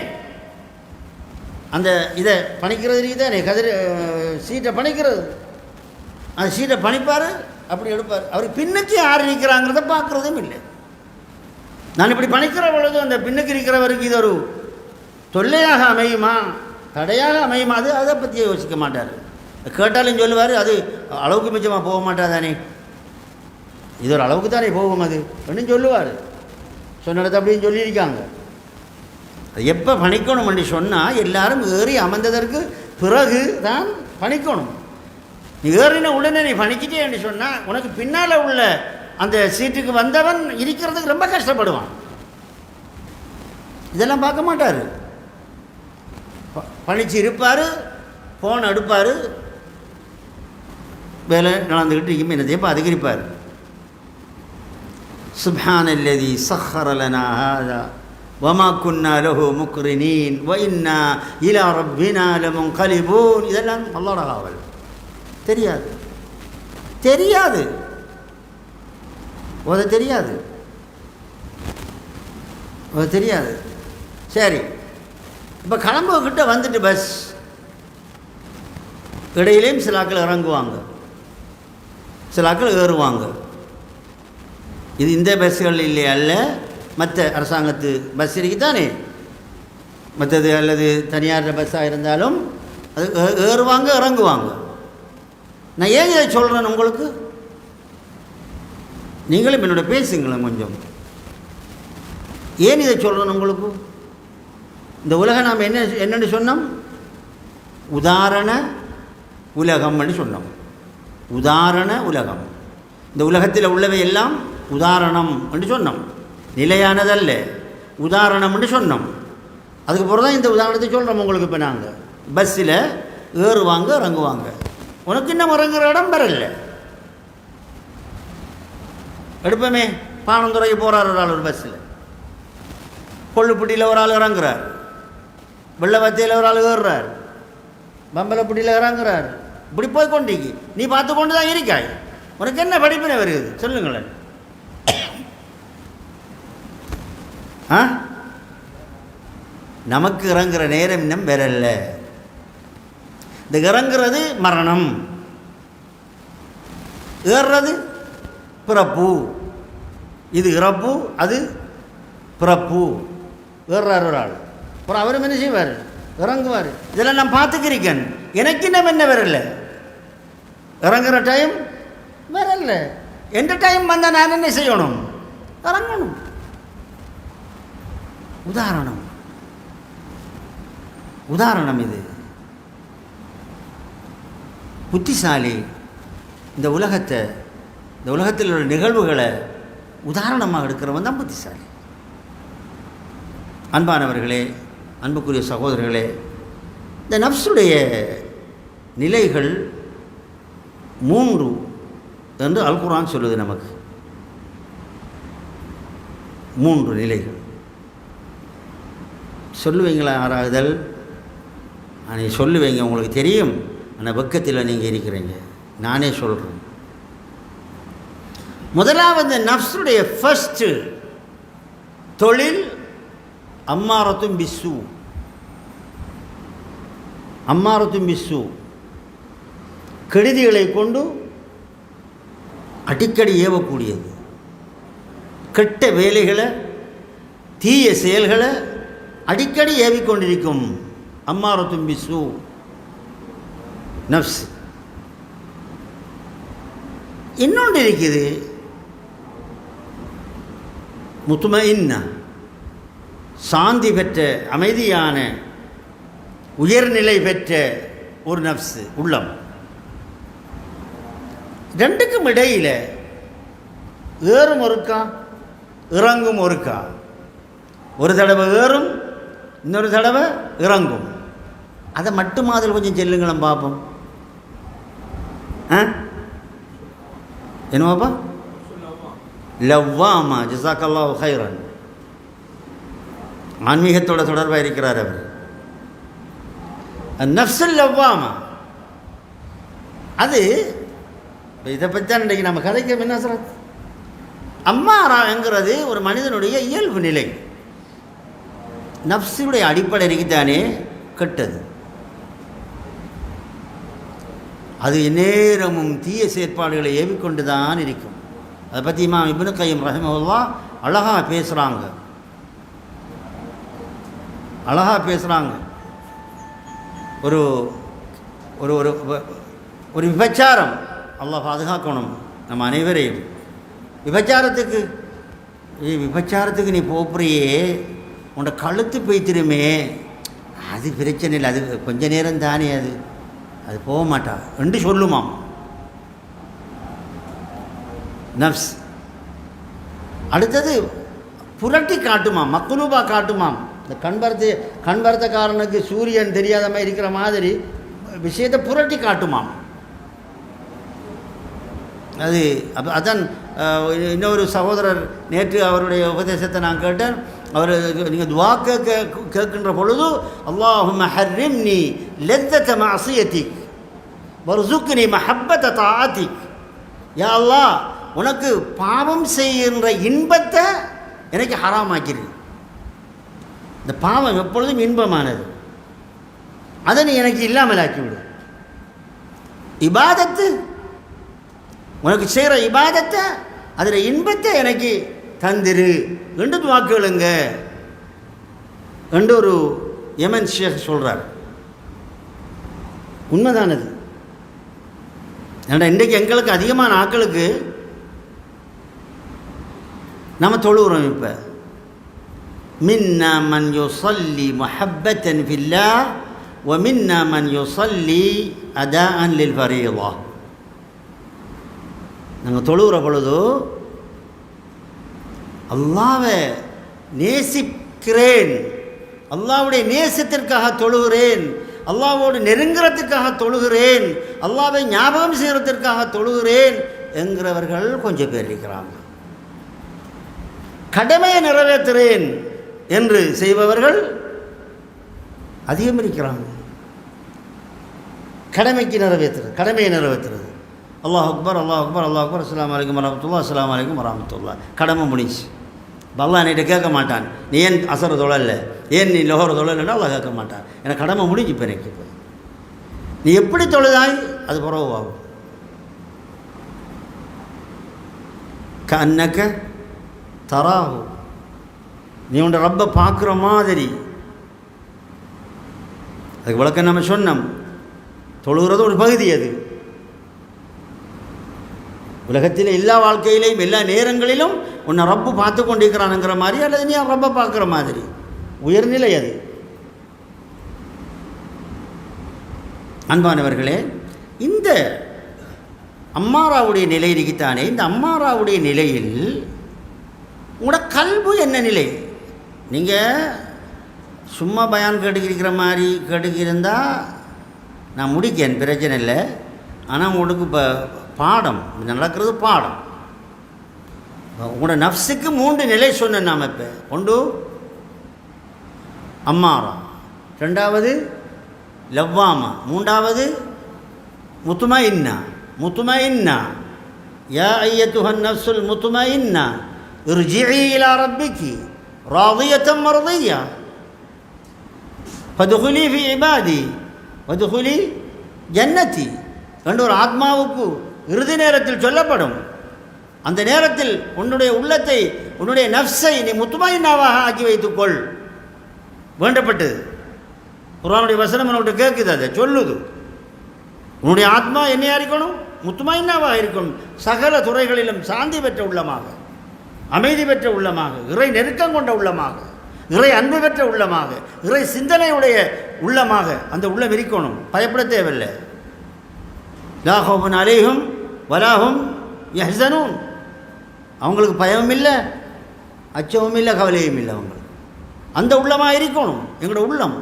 அந்த இதை பணிக்கிறது இருக்குதானே, கதிர் சீட்டை பணிக்கிறது, அந்த சீட்டை பணிப்பார், அப்படி எடுப்பார். அவர் பின்னுக்கு யார் நிற்கிறாங்கிறத பார்க்குறதும் இல்லை. நான் இப்படி பணிக்கிற பொழுது அந்த பின்னுக்கு இருக்கிறவருக்கு இது ஒரு தொல்லையாக அமையுமா, தடையாக அமையுமா, அதை பற்றியே யோசிக்க மாட்டார். கேட்டாலும் சொல்லுவார், அது அளவுக்கு மிச்சமாக போக மாட்டாதானே, இது ஒரு அளவுக்கு தானே போகும் அது அப்படின்னு சொல்லுவார். சொன்னதை அப்படின்னு சொல்லியிருக்காங்க. அது எப்போ பணிக்கணும் அப்படி சொன்னால், எல்லாரும் ஏறி அமர்ந்ததற்கு பிறகு தான் பணிக்கணும். நீ ஏறின உடனே நீ பணிக்கிட்டேன்னு சொன்னால், உனக்கு பின்னால் உள்ள அந்த சீட்டுக்கு வந்தவன் இருக்கிறதுக்கு ரொம்ப கஷ்டப்படுவான். இதெல்லாம் பார்க்க மாட்டார். பணிச்சு இருப்பார், ஃபோன் எடுப்பார், வேலை நடந்துக்கிட்டு இருக்கும், என்னத்தையும் அதிகரிப்பார். சுப்ஹானல்லதி ஸஹ்ஹர லனா ஹாதா வமா குன்னா லஹு முக்ரினீன் வ இன்னா இலா ரப்பினா லமுன்கலிபூன். இதெல்லாம் அல்லாஹ்வுடைய காவல். தெரியாது, தெரியாது, ஓத தெரியாது, ஓத தெரியாது. சரி, இப்போ கிளம்புக்கிட்ட வந்துட்டு பஸ் இடையிலையும் சில ஆட்கள் இறங்குவாங்க, சில ஆட்கள் ஏறுவாங்க. இது இந்த பஸ்ஸுகள் இல்லை அல்ல, மற்ற அரசாங்கத்து பஸ் இருக்குதானே, மற்றது அல்லது தனியார் பஸ்ஸாக இருந்தாலும் அது ஏறுவாங்க இறங்குவாங்க. நான் ஏன் இதை சொல்கிறேன் உங்களுக்கு, நீங்களும் என்னோட பேசுங்களேன் கொஞ்சம். ஏன் இதை சொல்கிறேன் உங்களுக்கு? இந்த உலகம் நாம் என்னென்னு சொன்னோம்? உதாரண உலகம்னு சொன்னோம். உதாரண உலகம். இந்த உலகத்தில் உள்ளவை எல்லாம் உதாரணம் என்று சொன்னோம், நிலையானதல்ல, உதாரணம் என்று சொன்னோம். அதுக்கு பிறகு தான் இந்த உதாரணத்தை சொல்கிறோம் உங்களுக்கு. இப்போ நாங்கள் பஸ்ஸில் ஏறுவாங்க இறங்குவாங்க, உனக்கு இன்னும் இறங்குற இடம் வரல. எடுப்போமே, பானந்துறைக்கு போகிறார் ஒரு ஆள் ஒரு பஸ்ஸில், கொள்ளுப்பட்டியில் ஒரு ஆள் இறங்குறார், வெள்ளவத்தையில் ஒரு ஆள் ஏறுறார், பம்பலப்பட்டியில் இறங்குறார். இப்படி போய் கொண்டிக்கு நீ பார்த்து கொண்டு தான் இருக்காய். உனக்கு என்ன படிப்பினை வருது சொல்லுங்களேன்? நமக்கு இறங்குற நேரம் இன்னும் வரல. இந்த இறங்குறது மரணம், ஏறுறது பிறப்பு. இது இறப்பு, அது பிறப்பு. ஏறுறார் ஒரு ஆள், அப்புறம் அவரும் என்ன செய்வார், இறங்குவார். இதெல்லாம் நான் பார்த்துக்கிறேன். எனக்கு இன்னும் என்ன வரல, இறங்குற டைம் வரல. எந்த டைம் வந்தால் நான் என்ன செய்யணும், இறங்கணும். உதாரணம் இது. புத்திசாலி இந்த உலகத்தில் உள்ள நிகழ்வுகளை உதாரணமாக எடுக்கிறவன் தான் புத்திசாலி. அன்பானவர்களே, அன்புக்குரிய சகோதரர்களே, இந்த நஃப்ஸுடைய நிலைகள் 3 என்று அல் குர்ஆன் சொல்லுது நமக்கு. 3 நிலைகள். சொல்லுவீங்களா யாராகுதல்? நீங்கள் சொல்லுவீங்க, உங்களுக்கு தெரியும். ஆனால் வெக்கத்தில் நீங்கள் இருக்கிறீங்க. நானே சொல்கிறேன். முதலாவது நஃப்ஸுடைய ஃபர்ஸ்ட் தொழில் அம்மாரத்தும் பிஸ்ஸு. அம்மாரத்தும் பிஸ்ஸு, கெடுதிகளை கொண்டு அடிக்கடி ஏவக்கூடியது. கெட்ட வேலைகளை, தீய செயல்களை அடிக்கடி ஏவிக்கொண்டிருக்கும். அம்மாரத்தும் பிஸ்ஸு நஃப்ஸ். இன்னொன்று இருக்குது முத்மஇன்னா, சாந்தி பெற்ற, அமைதியான, உயர்நிலை பெற்ற ஒரு நஃப்ஸ், உள்ளம். ரெண்டுக்கும் இடையில் ஏறும் ஒருக்கா, இறங்கும் ஒருக்கா. ஒரு தடவை ஏறும், இன்னொரு தடவை இறங்கும். அதை மட்டும் அதில் கொஞ்சம் செல்லுங்களேன் பார்ப்போம். என்னவாப்பா? லவ்வாமா. ஜஸாக்கல்லாஹு ஹைரன். ஆன்மீகத்தோட தொடர்பாக இருக்கிறார் அவர். நஃப்ஸுல் லவ்வாமா, அது இதை பற்றி தான் இன்றைக்கு நம்ம கதைக்கு என்ன சொல்றது. அம்மாராங்கிறது ஒரு மனிதனுடைய இயல்பு நிலை. நஃப்ஸுடைய அடிப்படை இருக்குதானே கெட்டது. அது நேரமும் தீய செயற்பாடுகளை ஏவிக்கொண்டு தான் இருக்கும். அதை பற்றி இமாம் இப்னு கையிம் ரஹிமஹுல்லாஹ் அழகாக பேசுகிறாங்க. ஒரு ஒரு ஒரு விபச்சாரம், அல்லாஹ் பாதுகாக்கணும் நம்ம அனைவரையும். விபச்சாரத்துக்கு நீ போப்புறியே, உன்னோட கழுத்து போய்த்திருமே, அது பிரச்சனை இல்லை, அது கொஞ்ச நேரம் தானே, அது போக மாட்டா என்று சொல்லுமாம் நஃப்ஸ். அடுத்தது புரட்டி காட்டுமாம், மக்லூபா காட்டுமாம். இந்த கண்பரத்தக்காரனுக்கு சூரியன் தெரியாத மாதிரி இருக்கிற மாதிரி விஷயத்தை புரட்டி காட்டுமாம். அதான் இன்னொரு சகோதரர் நேற்று அவருடைய உபதேசத்தை நான் கேட்டேன். அவர், நீங்கள் துவா கேட்கின்ற பொழுது, அல்லாஹும்ம ஹர்ரிம்னி லத்தத மஅசியத்திக் வர்ஸுக்னி மஹப்பத தாஅத்திக். யா அல்லாஹ், உனக்கு பாவம் செய்கின்ற இன்பத்தை எனக்கு ஹராமாக்கிரு. இந்த பாவம் எப்பொழுதும் இன்பமானது, அதை நீ எனக்கு இல்லாமல் ஆக்கிவிடு. இபாதத்து, உனக்கு செய்கிற இபாதத்தை, அதில் இன்பத்தை எனக்கு தந்திரு என்று வாக்குகளுங்க என்று ஒரு யமன் ஷேக் சொல்கிறார். உண்மைதானது. ஏன்னா இன்றைக்கு எங்களுக்கு அதிகமான ஆட்களுக்கு நம்ம தொழுகிறோம். இப்போ மின்னா மன் யுஸல்லி முஹப்பத்தன் ஃபில்லாஹ் வ மின்னா மன் யுஸல்லி அதாஅன் லில் ஃபரீதா. நாங்கள் தொழுகிற பொழுது அல்லாஹ்வை நேசிக்கிறேன், அல்லாஹ்வுடைய நேசத்திற்காக தொழுகிறேன், அல்லாஹ்வோடு நெருங்குறதுக்காக தொழுகிறேன், அல்லாஹ்வை ஞாபகம் செய்கிறதுக்காக தொழுகிறேன் என்கிறவர்கள் கொஞ்சம் பேர் இருக்கிறாங்க. கடமையை நிறைவேற்றுறேன் என்று செய்பவர்கள் அதிகம் இருக்கிறாங்க. கடமையை நிறைவேற்றுறது. அல்லாஹ் அக்பர், அல்லாஹ் அக்பர், அல்லாஹ் அக்பர், அஸ்ஸலாமு அலைக்கும் வரஹ்மத்துல்லாஹ், அஸ்ஸலாமு அலைக்கும் வரஹ்மத்துல்லாஹ். கடமை முடிச்சு. அல்லாஹ் என்கிட்ட கேட்க மாட்டான், நீ ஏன் அசர தொழல, ஏன் நீ லோகர் தொழலைன்னா அல்லாஹ் கேட்க மாட்டான். எனக்கு கடமை முடிஞ்சு இப்போ எனக்கு இப்போ நீ எப்படி தொழுதாய் அது புறவாகும். கன்னக்க தராஹு, நீ உண்ட ரப்பை பார்க்குற மாதிரி. அதுக்கு விளக்கம் நம்ம சொன்னோம், தொழுகிறது ஒரு பகுதி. அது உலகத்தில் எல்லா வாழ்க்கையிலையும் எல்லா நேரங்களிலும் உன்னை ரப்பு பார்த்து கொண்டிருக்கிறானுங்கிற மாதிரி, அல்லது நீ ரப்பை பார்க்குற மாதிரி உயர்நிலை அது. அன்பானவர்களே, இந்த அம்மாராவுடைய நிலை இருக்குத்தானே, இந்த அம்மாராவுடைய நிலையில் உங்களோட கல்பு என்ன நிலை? நீங்கள் சும்மா பயான் கேட்டுக்கிற மாதிரி கேட்டுக்கிருந்தா நான் முடிக்கேன், பிரச்சனை இல்லை. ஆனால் உங்களுக்கு இப்போ பாடம் நடக்கிறது பாடம். உங்களோட நஃப்ஸுக்கு 3 நிலை சொன்னேன் நாம். இப்போ ஒன்று அம்மாரா, 2வது லவ்வாமா, 3வது முத்துமைன்னா. முத்துமைன்னா யா ஐயத்துஹன் நஃப்ஸுல் முத்துமைன்னா இர்ஜிஇ இலா ரப்பிகி ராதியத்தம் மர்தியா ஃபதுகுலி ஃபி இபாதி வதுகுலி ஜன்னதி என்று ஒரு ஆத்மாவுக்கு இறுதி நேரத்தில் சொல்லப்படும். அந்த நேரத்தில் உன்னுடைய உள்ளத்தை, உன்னுடைய நஃப்ஸை நீ முத்துமைன்னாவாக ஆக்கி வைத்துக்கொள் வேண்டப்பட்டது. குர்ஆனுடைய வசனம் உன்னுடைய கேட்குது, அதை சொல்லுது. உன்னுடைய ஆத்மா என்னையா இருக்கணும்? முத்துமைன்னாவாக இருக்கணும். சகல துறைகளிலும் சாந்தி பெற்ற உள்ளமாக, அமைதி பெற்ற உள்ளமாக, இறை நெருக்கம் கொண்ட உள்ளமாக, இறை அன்பு பெற்ற உள்ளமாக, இறை சிந்தனையுடைய உள்ளமாக அந்த உள்ளம் இருக்கணும். பயப்பட தேவையில்லை. லா ஹௌஃபுன் அலைஹிம் வலா ஹும் யஹ்ஸனூன். அவங்களுக்கு பயமும் இல்லை, அச்சமும் இல்லை, கவலையும் இல்லை. அவங்களுக்கு அந்த உள்ளமாக இருக்கணும் எங்களோட உள்ளம்.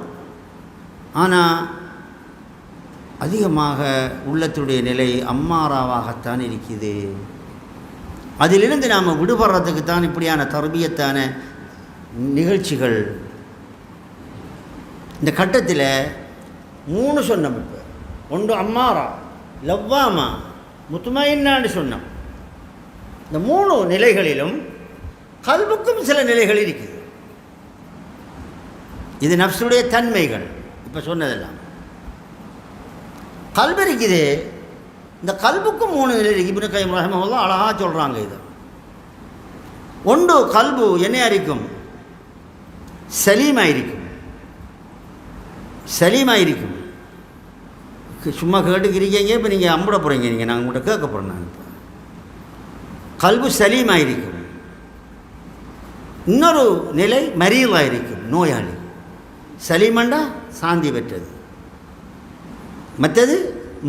ஆனால் அதிகமாக உள்ளத்துடைய நிலை அம்மாராவாகத்தான் இருக்குது. அதிலிருந்து நாம் விடுபடுறதுக்கு தான் இப்படியான தர்பியத்தான நிகழ்ச்சிகள். இந்த கட்டத்தில் 3 சொன்னோம். இப்போ ஒன்று அம்மாரா, லவ்வாமா, முத்துமைன்னான்னு சொன்னோம். இந்த 3 நிலைகளிலும் கல்புக்கும் சில நிலைகள் இருக்குது. இது நஃப்ஸுடைய தன்மைகள். இப்போ சொன்னதெல்லாம் கல்பு இருக்குது. இந்த கல்புக்கும் 3 நிலை இருக்குது. இப்னு கைம் ரஹ்மத்துல்லாஹ் அழகாக சொல்கிறாங்க. இது ஒன்று கல்பு என்ன இருக்கும்? சலீமாயிருக்கும். சலீமாயிருக்கும். சும்மா கேட்டுக்கிறீங்க. இப்போ நீங்கள் அம்பிட போகிறீங்க, நீங்கள் நாங்கள் உங்கள்கிட்ட கேட்க போகிறேன். நான் இப்போ கல்பு சலீமாயிருக்கும். இன்னொரு நிலை மரீலாக இருக்கும், நோயாளி. சலீமண்டா சாந்தி பெற்றது, மற்றது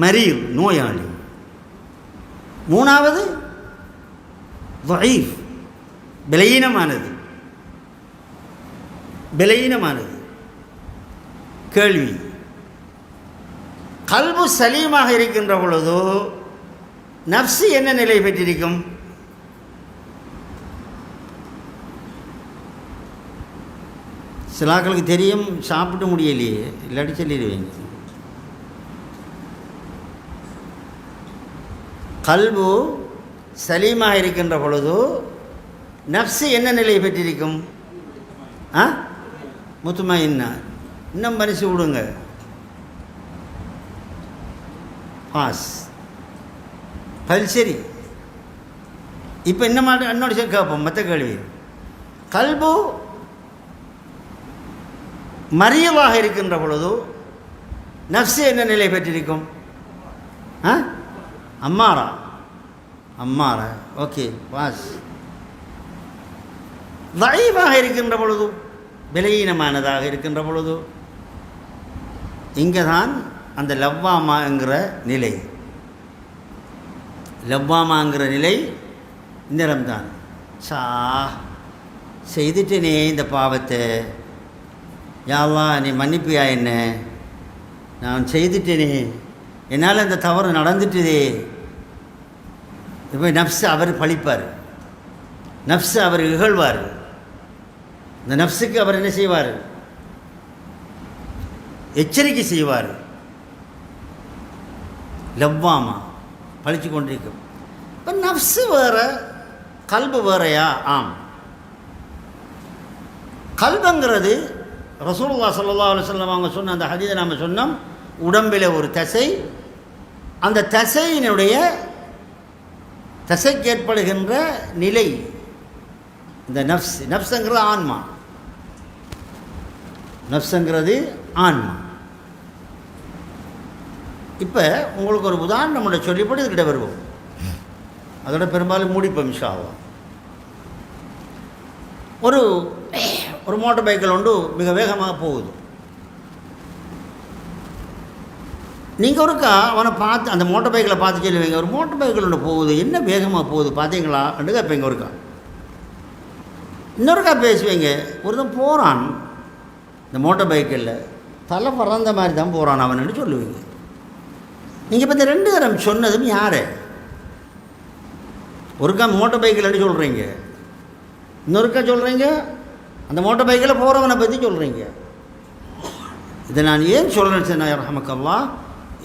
மரீல் நோயாளி. 3வது தஈஃப் பலவீனமானது. பலவீனமானது கேள்வி. கல்பு சலீமாக இருக்கின்ற பொழுது நஃப்ஸு என்ன நிலை பெற்றிருக்கும்? சிலாக்களுக்கு தெரியும், சாப்பிட்டு முடியலையே, இல்லாட்டி சொல்லிடுவீங்க. கல்பு சலீமாக இருக்கின்ற பொழுது நஃப்ஸு என்ன நிலை பெற்றிருக்கும்? முத்துமைன்னா. இன்னும் பரிசு விடுங்க. பாஸ் சரி. இப்போ இன்னொரு கேட்போம். மற்ற கேள்வி. கல்பு மரியவாக இருக்கின்ற பொழுது நஃப்ஸு என்ன நிலை பெற்றிருக்கும்? அம்மாரா. அம்மாரா. Okay, boss. தஈஃபாக இருக்கின்ற பொழுது, பலவீனமானதாக இருக்கின்ற பொழுது, இங்கே தான் அந்த லவ்வாமாங்கிற நிலை. லவ்வாமாங்கிற நிலை நிறம்தான். செய்துட்டேனே இந்த பாவத்தை, யா அல்லாஹ் நீ மன்னிப்பியா என்ன, நான் செய்துட்டேனே, என்னால் அந்த தவறு நடந்துட்டுதே. இப்போ நஃப்ஸு அவர் பழிப்பார், நஃப்ஸு அவர் இகழ்வார். இந்த நஃப்ஸுக்கு அவர் என்ன செய்வார்? எச்சரிக்கை செய்வார். லவ்வாமா பழிச்சு கொண்டிருக்கும். இப்போ நஃப்ஸு வேறு, கல்பு வேறையா? ஆம். கல்புங்கிறது ரசூலுல்லாஹ் ஸல்லல்லாஹு அலைஹி வஸல்லம் அவங்க சொன்ன அந்த ஹதீஸை நாம் சொன்னோம். உடம்பில் ஒரு தசை, அந்த தசைக்கு ஏற்படுகின்ற நிலை இந்த நஃப்ஸுங்கிறது ஆன்மா. நஃப்ஸுங்கிறது ஆன்மா. இப்போ உங்களுக்கு ஒரு உதாரணம் நம்மளை சொல்லிப்பட்டு இதுக்கிட்ட வருவோம். அதோட பெரும்பாலும் மூடிப்போம் இன்ஷா அல்லாஹ். ஒரு மோட்டார் பைக்கில் ஒன்று மிக வேகமாக போகுது. நீங்கள் ஒருக்கா அவனை பார்த்து அந்த மோட்டார் பைக்கில் பார்த்து சொல்லுவீங்க, ஒரு மோட்டார் பைக்கில் ஒன்று போகுது, என்ன வேகமாக போகுது பார்த்தீங்களா ரெண்டு கேட்பீங்க. ஒருக்கா இன்னொருக்கா பேசுவீங்க, ஒருத்தன் போகிறான் இந்த மோட்டார் பைக்கில் தலை பறந்த மாதிரி தான் போகிறான் அவன்னு சொல்லுவீங்க. நீங்கள் இப்போ இந்த 2 தரம் சொன்னதும் யார்? ஒருக்கா மோட்டார் பைக்கில்னு சொல்கிறீங்க, இன்னொருக்கா சொல்கிறீங்க அந்த மோட்டார் பைக்கில் போகிறவனை பற்றி சொல்கிறீங்க. இதை நான் ஏன் சொல்கிறேன்னு சொன்னால் ரஹமக்கல்லாஹ்,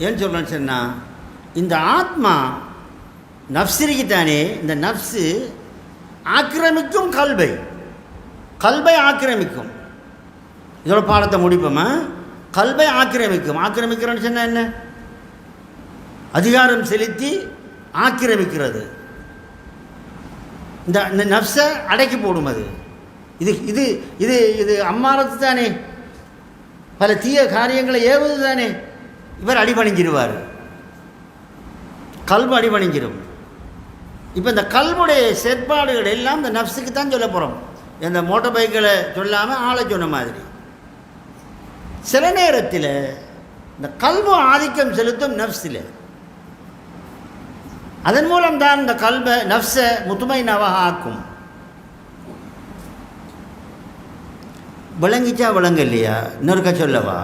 ஏன் சொல்கிறேன்னு சொன்னால் இந்த ஆத்மா நஃப்ஸிரிக்குத்தானே, இந்த நஃப்ஸு ஆக்கிரமிக்கும் கல்பை ஆக்கிரமிக்கும். இதோட பாடத்தை முடிப்போமா? கல்பை ஆக்கிரமிக்கிறேன்னு சொன்னால் என்ன? அதிகாரம் செலுத்தி ஆக்கிரமிக்கிறது. இந்த நஃப்ஸை அடக்கி போடும். அது இது இது இது இது அம்மாரத்து தானே, பல தீய காரியங்களை ஏவுது தானே. இவர் அடிபணிஞ்சிருவார், கல்பு அடிபணிஞ்சிடும். இப்போ இந்த கல்புடைய செயற்பாடுகள் எல்லாம் இந்த நஃப்ஸுக்கு தான் சொல்ல போகிறோம். இந்த மோட்டார் பைக்கில் சொல்லாமல் ஆளை சொன்ன மாதிரி சில நேரத்தில் இந்த கல்பு ஆதிக்கம் செலுத்தும் நஃப்ஸில். அதன் மூலம் தான் இந்த நஃப்ஸை முத்துமைனவாக ஆக்கும். விளங்கிச்சா விளங்க இல்லையா? இன்னொருக்கா சொல்லவா?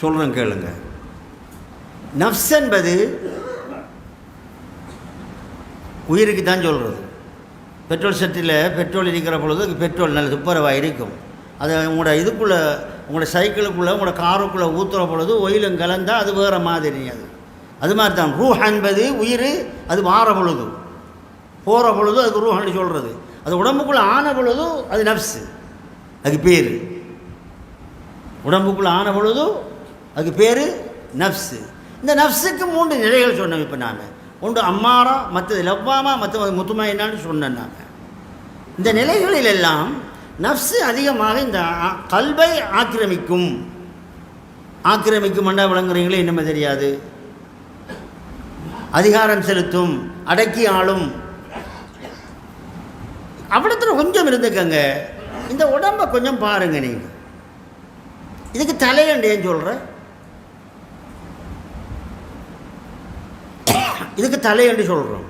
சொல்கிறேன் கேளுங்க. நஃப்ஸ் என்பது உயிருக்கு தான் சொல்கிறது. பெட்ரோல் செட்டில் பெட்ரோல் இருக்கிற பொழுது பெட்ரோல் நல்ல துப்புரவாக இருக்கும். அதை உங்களோட சைக்கிளுக்குள்ளே உங்களோட காருக்குள்ளே ஊற்றுற பொழுது ஒயிலும் கலந்தால் அது வேறு மாதிரி. அது மாதிரி தான் ரூஹ் என்பது உயிர். அது மாற பொழுது போகிற பொழுது அதுக்கு ரூஹ்னு சொல்கிறது. அது உடம்புக்குள்ளே ஆன பொழுது அது நஃப்ஸு, அதுக்கு பேர். உடம்புக்குள்ளே ஆன பொழுது அதுக்கு பேர் நஃப்ஸு. இந்த நஃப்ஸுக்கு 3 நிலைகள் சொன்னோம். இப்போ நான் ஒன்று அம்மாரா, மற்றது லவ்வாமா, மற்ற முத்துமைனான்னு சொன்னேன். நான் இந்த நிலைகளில் எல்லாம் நஃப்ஸு அதிகமாக இந்த கல்பை ஆக்கிரமிக்கும். மண்டா விளங்குறீங்களே, என்னமே தெரியாது. அதிகாரம் செலுத்தும், அடக்கி ஆளும். அவ்வளோத்துல கொஞ்சம் இருந்துக்கங்க. இந்த உடம்பை கொஞ்சம் பாருங்க. நீங்கள் இதுக்கு தலையண்டு ஏன் சொல்கிற? இதுக்கு தலையண்டு சொல்கிறோம்.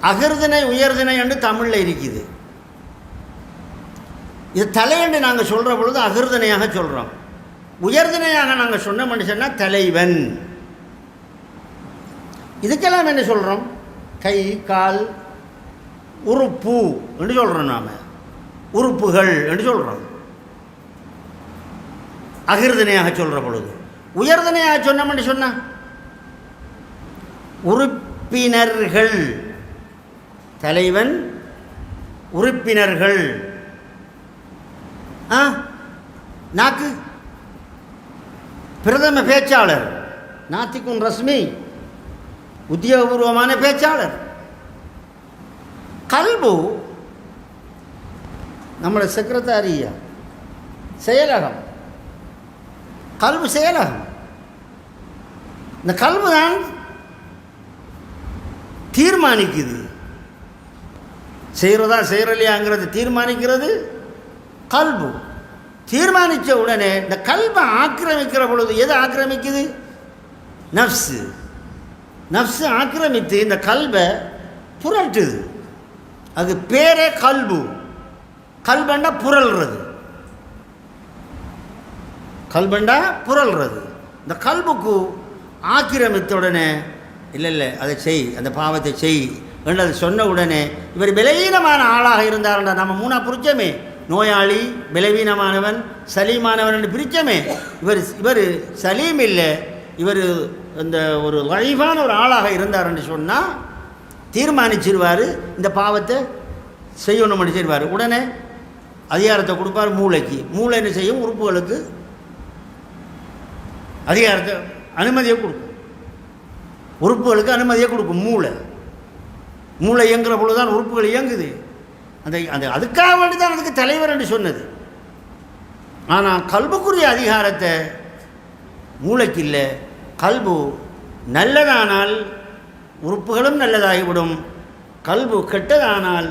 அகர்தினை உயர்தினை என்று தமிழில் இருக்குது. இது தலையண்டு நாங்கள் சொல்கிற பொழுது அகிர்தனையாக சொல்கிறோம். உயர்தினையாக நாங்கள் சொன்னோம்னு சொன்னால் தலைவன். இதுக்கெல்லாம் என்ன சொல்கிறோம்? கை, கால், உறுப்பு என்று சொல்கிறோம். நாம் உறுப்புகள் என்று சொல்கிறோம் அகிர்தனையாக சொல்கிற பொழுது. உயர்தனையாக சொன்னோம்னு சொன்னால் உறுப்பினர்கள். தலைவன், உறுப்பினர்கள். நாக்கு பிரதம பேச்சாளர், நாத்திக்கும் ரஸ்மி உத்தியோகபூர்வமான பேச்சாளர். கல்பு நம்மளோட செக்ரட்டரியா, செயலகம். கல்பு செயலகம். இந்த கல்பு தான் தீர்மானிக்குது. செய்கிறதா செய்யலையாங்கிறது தீர்மானிக்கிறது கல்பு. தீர்மானித்த உடனே இந்த கல்பை ஆக்கிரமிக்கிற பொழுது எது ஆக்கிரமிக்குது? நஃப்ஸு ஆக்கிரமித்து இந்த கல்பை புரட்டுது. அது பேரே கல்பு. கல்பண்டா புரள்றது. இந்த கல்புக்கு ஆக்கிரமித்த உடனே இல்லை அதை செய், அந்த பாவத்தை செய் என்று அது சொன்ன உடனே இவர் பலவீனமான ஆளாக இருந்தார்டா. நம்ம 3 பிரிச்சமே, நோயாளி, பலவீனமானவன், சலீமானவன் என்று பிரிச்சமே. இவர் சலீம் இல்லை, இவர் இந்த ஒரு லைஃபான ஒரு ஆளாக இருந்தார் என்று சொன்னால் தீர்மானிச்சிருவார் இந்த பாவத்தை செய்யணும்னு செய்வார். உடனே அதிகாரத்தை கொடுப்பார் மூளைக்கு. மூளை என்ன செய்யும்? உறுப்புகளுக்கு அதிகாரத்தை அனுமதியை கொடுக்கும். உறுப்புகளுக்கு அனுமதியை கொடுக்கும் மூளை. மூளை இயங்குற பொழுது தான் உறுப்புகள் இயங்குது. அந்த அந்த அதுக்காக வேண்டி தான் அதுக்கு தலைவர் என்று சொன்னது. ஆனால் கல்புக்குரிய அதிகாரத்தை மூளைக்கு இல்லை. கல்பு நல்லதானால் உறுப்புகளும் நல்லதாகிவிடும், கல்பு கெட்டதானால்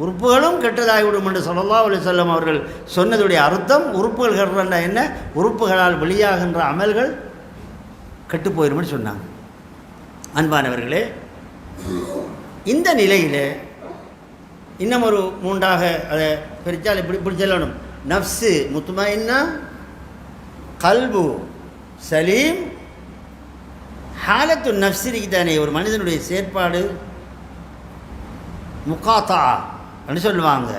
உறுப்புகளும் கெட்டதாகிவிடும் என்று ஸல்லல்லாஹு அலைஹி வஸல்லம் அவர்கள் சொன்னதுடைய அர்த்தம், உறுப்புகள் கெடுறா என்ன? உறுப்புகளால் வெளியாகின்ற அமல்கள் கெட்டு போயிடும்னு சொன்னாங்க. அன்பானவர்களே, இந்த நிலையில் இன்னும் ஒரு மூன்றாக அதை பிரித்தால் இப்படி சொல்லணும். நஃப்ஸு முத்மஇன்னா, கல்பு சலீம், ஹாலத்து நஃப்ஸிக்கு தானே ஒரு மனிதனுடைய செயற்பாடு முகாத்தா அப்படின்னு சொல்லுவாங்க.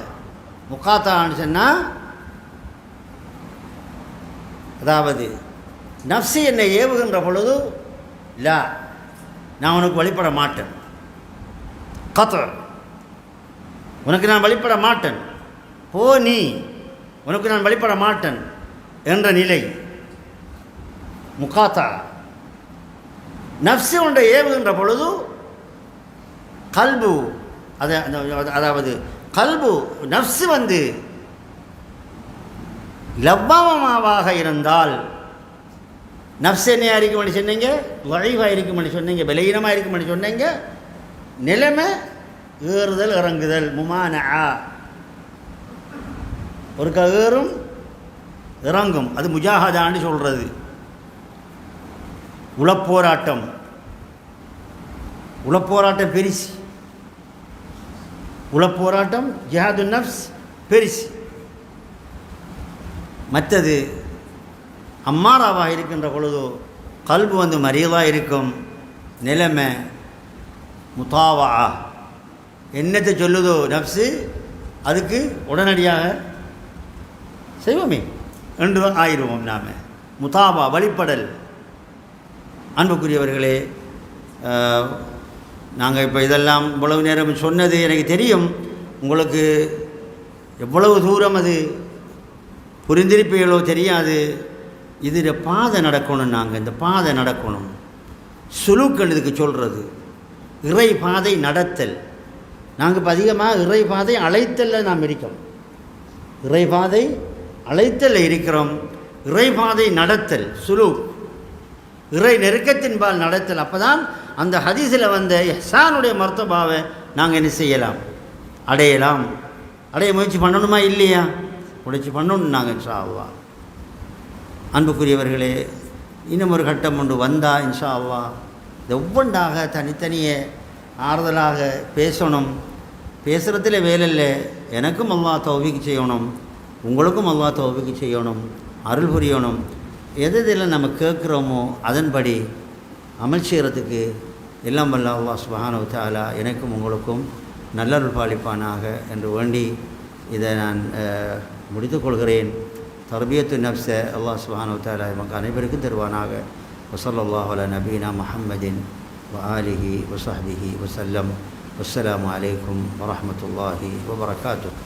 முகாத்தான்னு சொன்னால், அதாவது நஃப்ஸு என்னை ஏவுகின்ற பொழுது லா, நான் உனக்கு வழிபட மாட்டேன். கத்அ, உனக்கு நான் வழிபட மாட்டேன். போ நீ, உனக்கு நான் வழிபட மாட்டேன் என்ற நிலை முகாத்தா. நஃப்ஸு ஒன்றை ஏவுகின்ற பொழுது கல்பு, அதாவது கல்பு நஃப்ஸு லவ்வமாவாக இருந்தால், நஃப்ஸ் என்ன இருக்கும்னு சொன்னீங்க? வளைவாக இருக்கும்னு சொன்னீங்க, பலகீனமாக இருக்கும்னு சொன்னீங்க. நிலைமை ஏறுதல் இறங்குதல், முமானா, ஒரு ஏறும் இறங்கும். அது முஜாஹதான்னு சொல்கிறது. உளப்போராட்டம், உளப்போராட்டம் பெரிசி. உளப்போராட்டம் ஜிஹாது நஃப்ஸ் பெரிசி. மற்றது அம்மாராவாக இருக்கின்ற பொழுதோ கல்பு மரியதாக இருக்கும். நிலைமை முதாவா, என்னத்தை சொல்லுதோ நஃப்ஸு அதுக்கு உடனடியாக செய்வோமே என்று ஆயிடுவோம் நாம். முதாவா, வழிபடல். அன்புக்குரியவர்களே, நாங்கள் இப்போ இதெல்லாம் இவ்வளவு நேரம் சொன்னது எனக்கு தெரியும். உங்களுக்கு எவ்வளவு தூரம் அது புரிந்திருப்பீங்களோ தெரியாது. இதில் பாதை நடக்கணும். நாங்கள் இந்த பாதை நடக்கணும். சுலூக்கள் இதுக்கு சொல்கிறது. இறை பாதை நடத்தல். நாங்கள் இப்போ அதிகமாக இறை பாதை அழைத்தலில் நாம் இருக்கோம். இறை பாதை அழைத்தலில் இருக்கிறோம். இறை பாதை நடத்தல், சுலூக், இறை நெருக்கத்தின்பால் நடத்தல். அப்போ தான் அந்த ஹதீஸில் வந்த இஹ்சானுடைய மர்த்தபாவை நாங்கள் என்ன செய்யலாம்? அடையலாம். அடைய முயற்சி பண்ணணுமா இல்லையா? முயற்சி பண்ணணும் நாங்கள் இன்ஷா அல்லாஹ். அன்புக்குரியவர்களே, இன்னும் ஒரு கட்டம் ஒன்று வந்தால் இன்ஷா அல்லாஹ் இந்த ஒவ்வொன்றாக தனித்தனியே ஆறுதலாக பேசணும். பேசுகிறதுல வேலை இல்லை. எனக்கும் அல்லாஹ் தௌஃபீக் செய்யணும், உங்களுக்கும் அல்லாஹ் தௌஃபீக் செய்யணும், அருள் புரியணும். எதில் நம்ம கேட்குறோமோ அதன்படி அமல் செய்கிறதுக்கு எல்லாம் வல்ல அல்லாஹ் சுப்ஹானஹு வ தஆலா எனக்கும் உங்களுக்கும் நல்லருள் பாலிப்பானாக என்று வேண்டி இதை நான் முடித்துக்கொள்கிறேன். தர்பியத்து நஃப்ஸ அல்லாஹ் சுப்ஹானஹு வ தஆலா நமக்கு அனைவருக்கும் தருவானாக. வஸல்லல்லாஹு அலா நபீனா முஹம்மதின் வ ஆலிஹி வ ஸஹ்பிஹி வஸல்லம். வஸ்ஸலாமு அலைக்கும் வரஹ்மத்துல்லாஹி வ பரகாத்துஹு.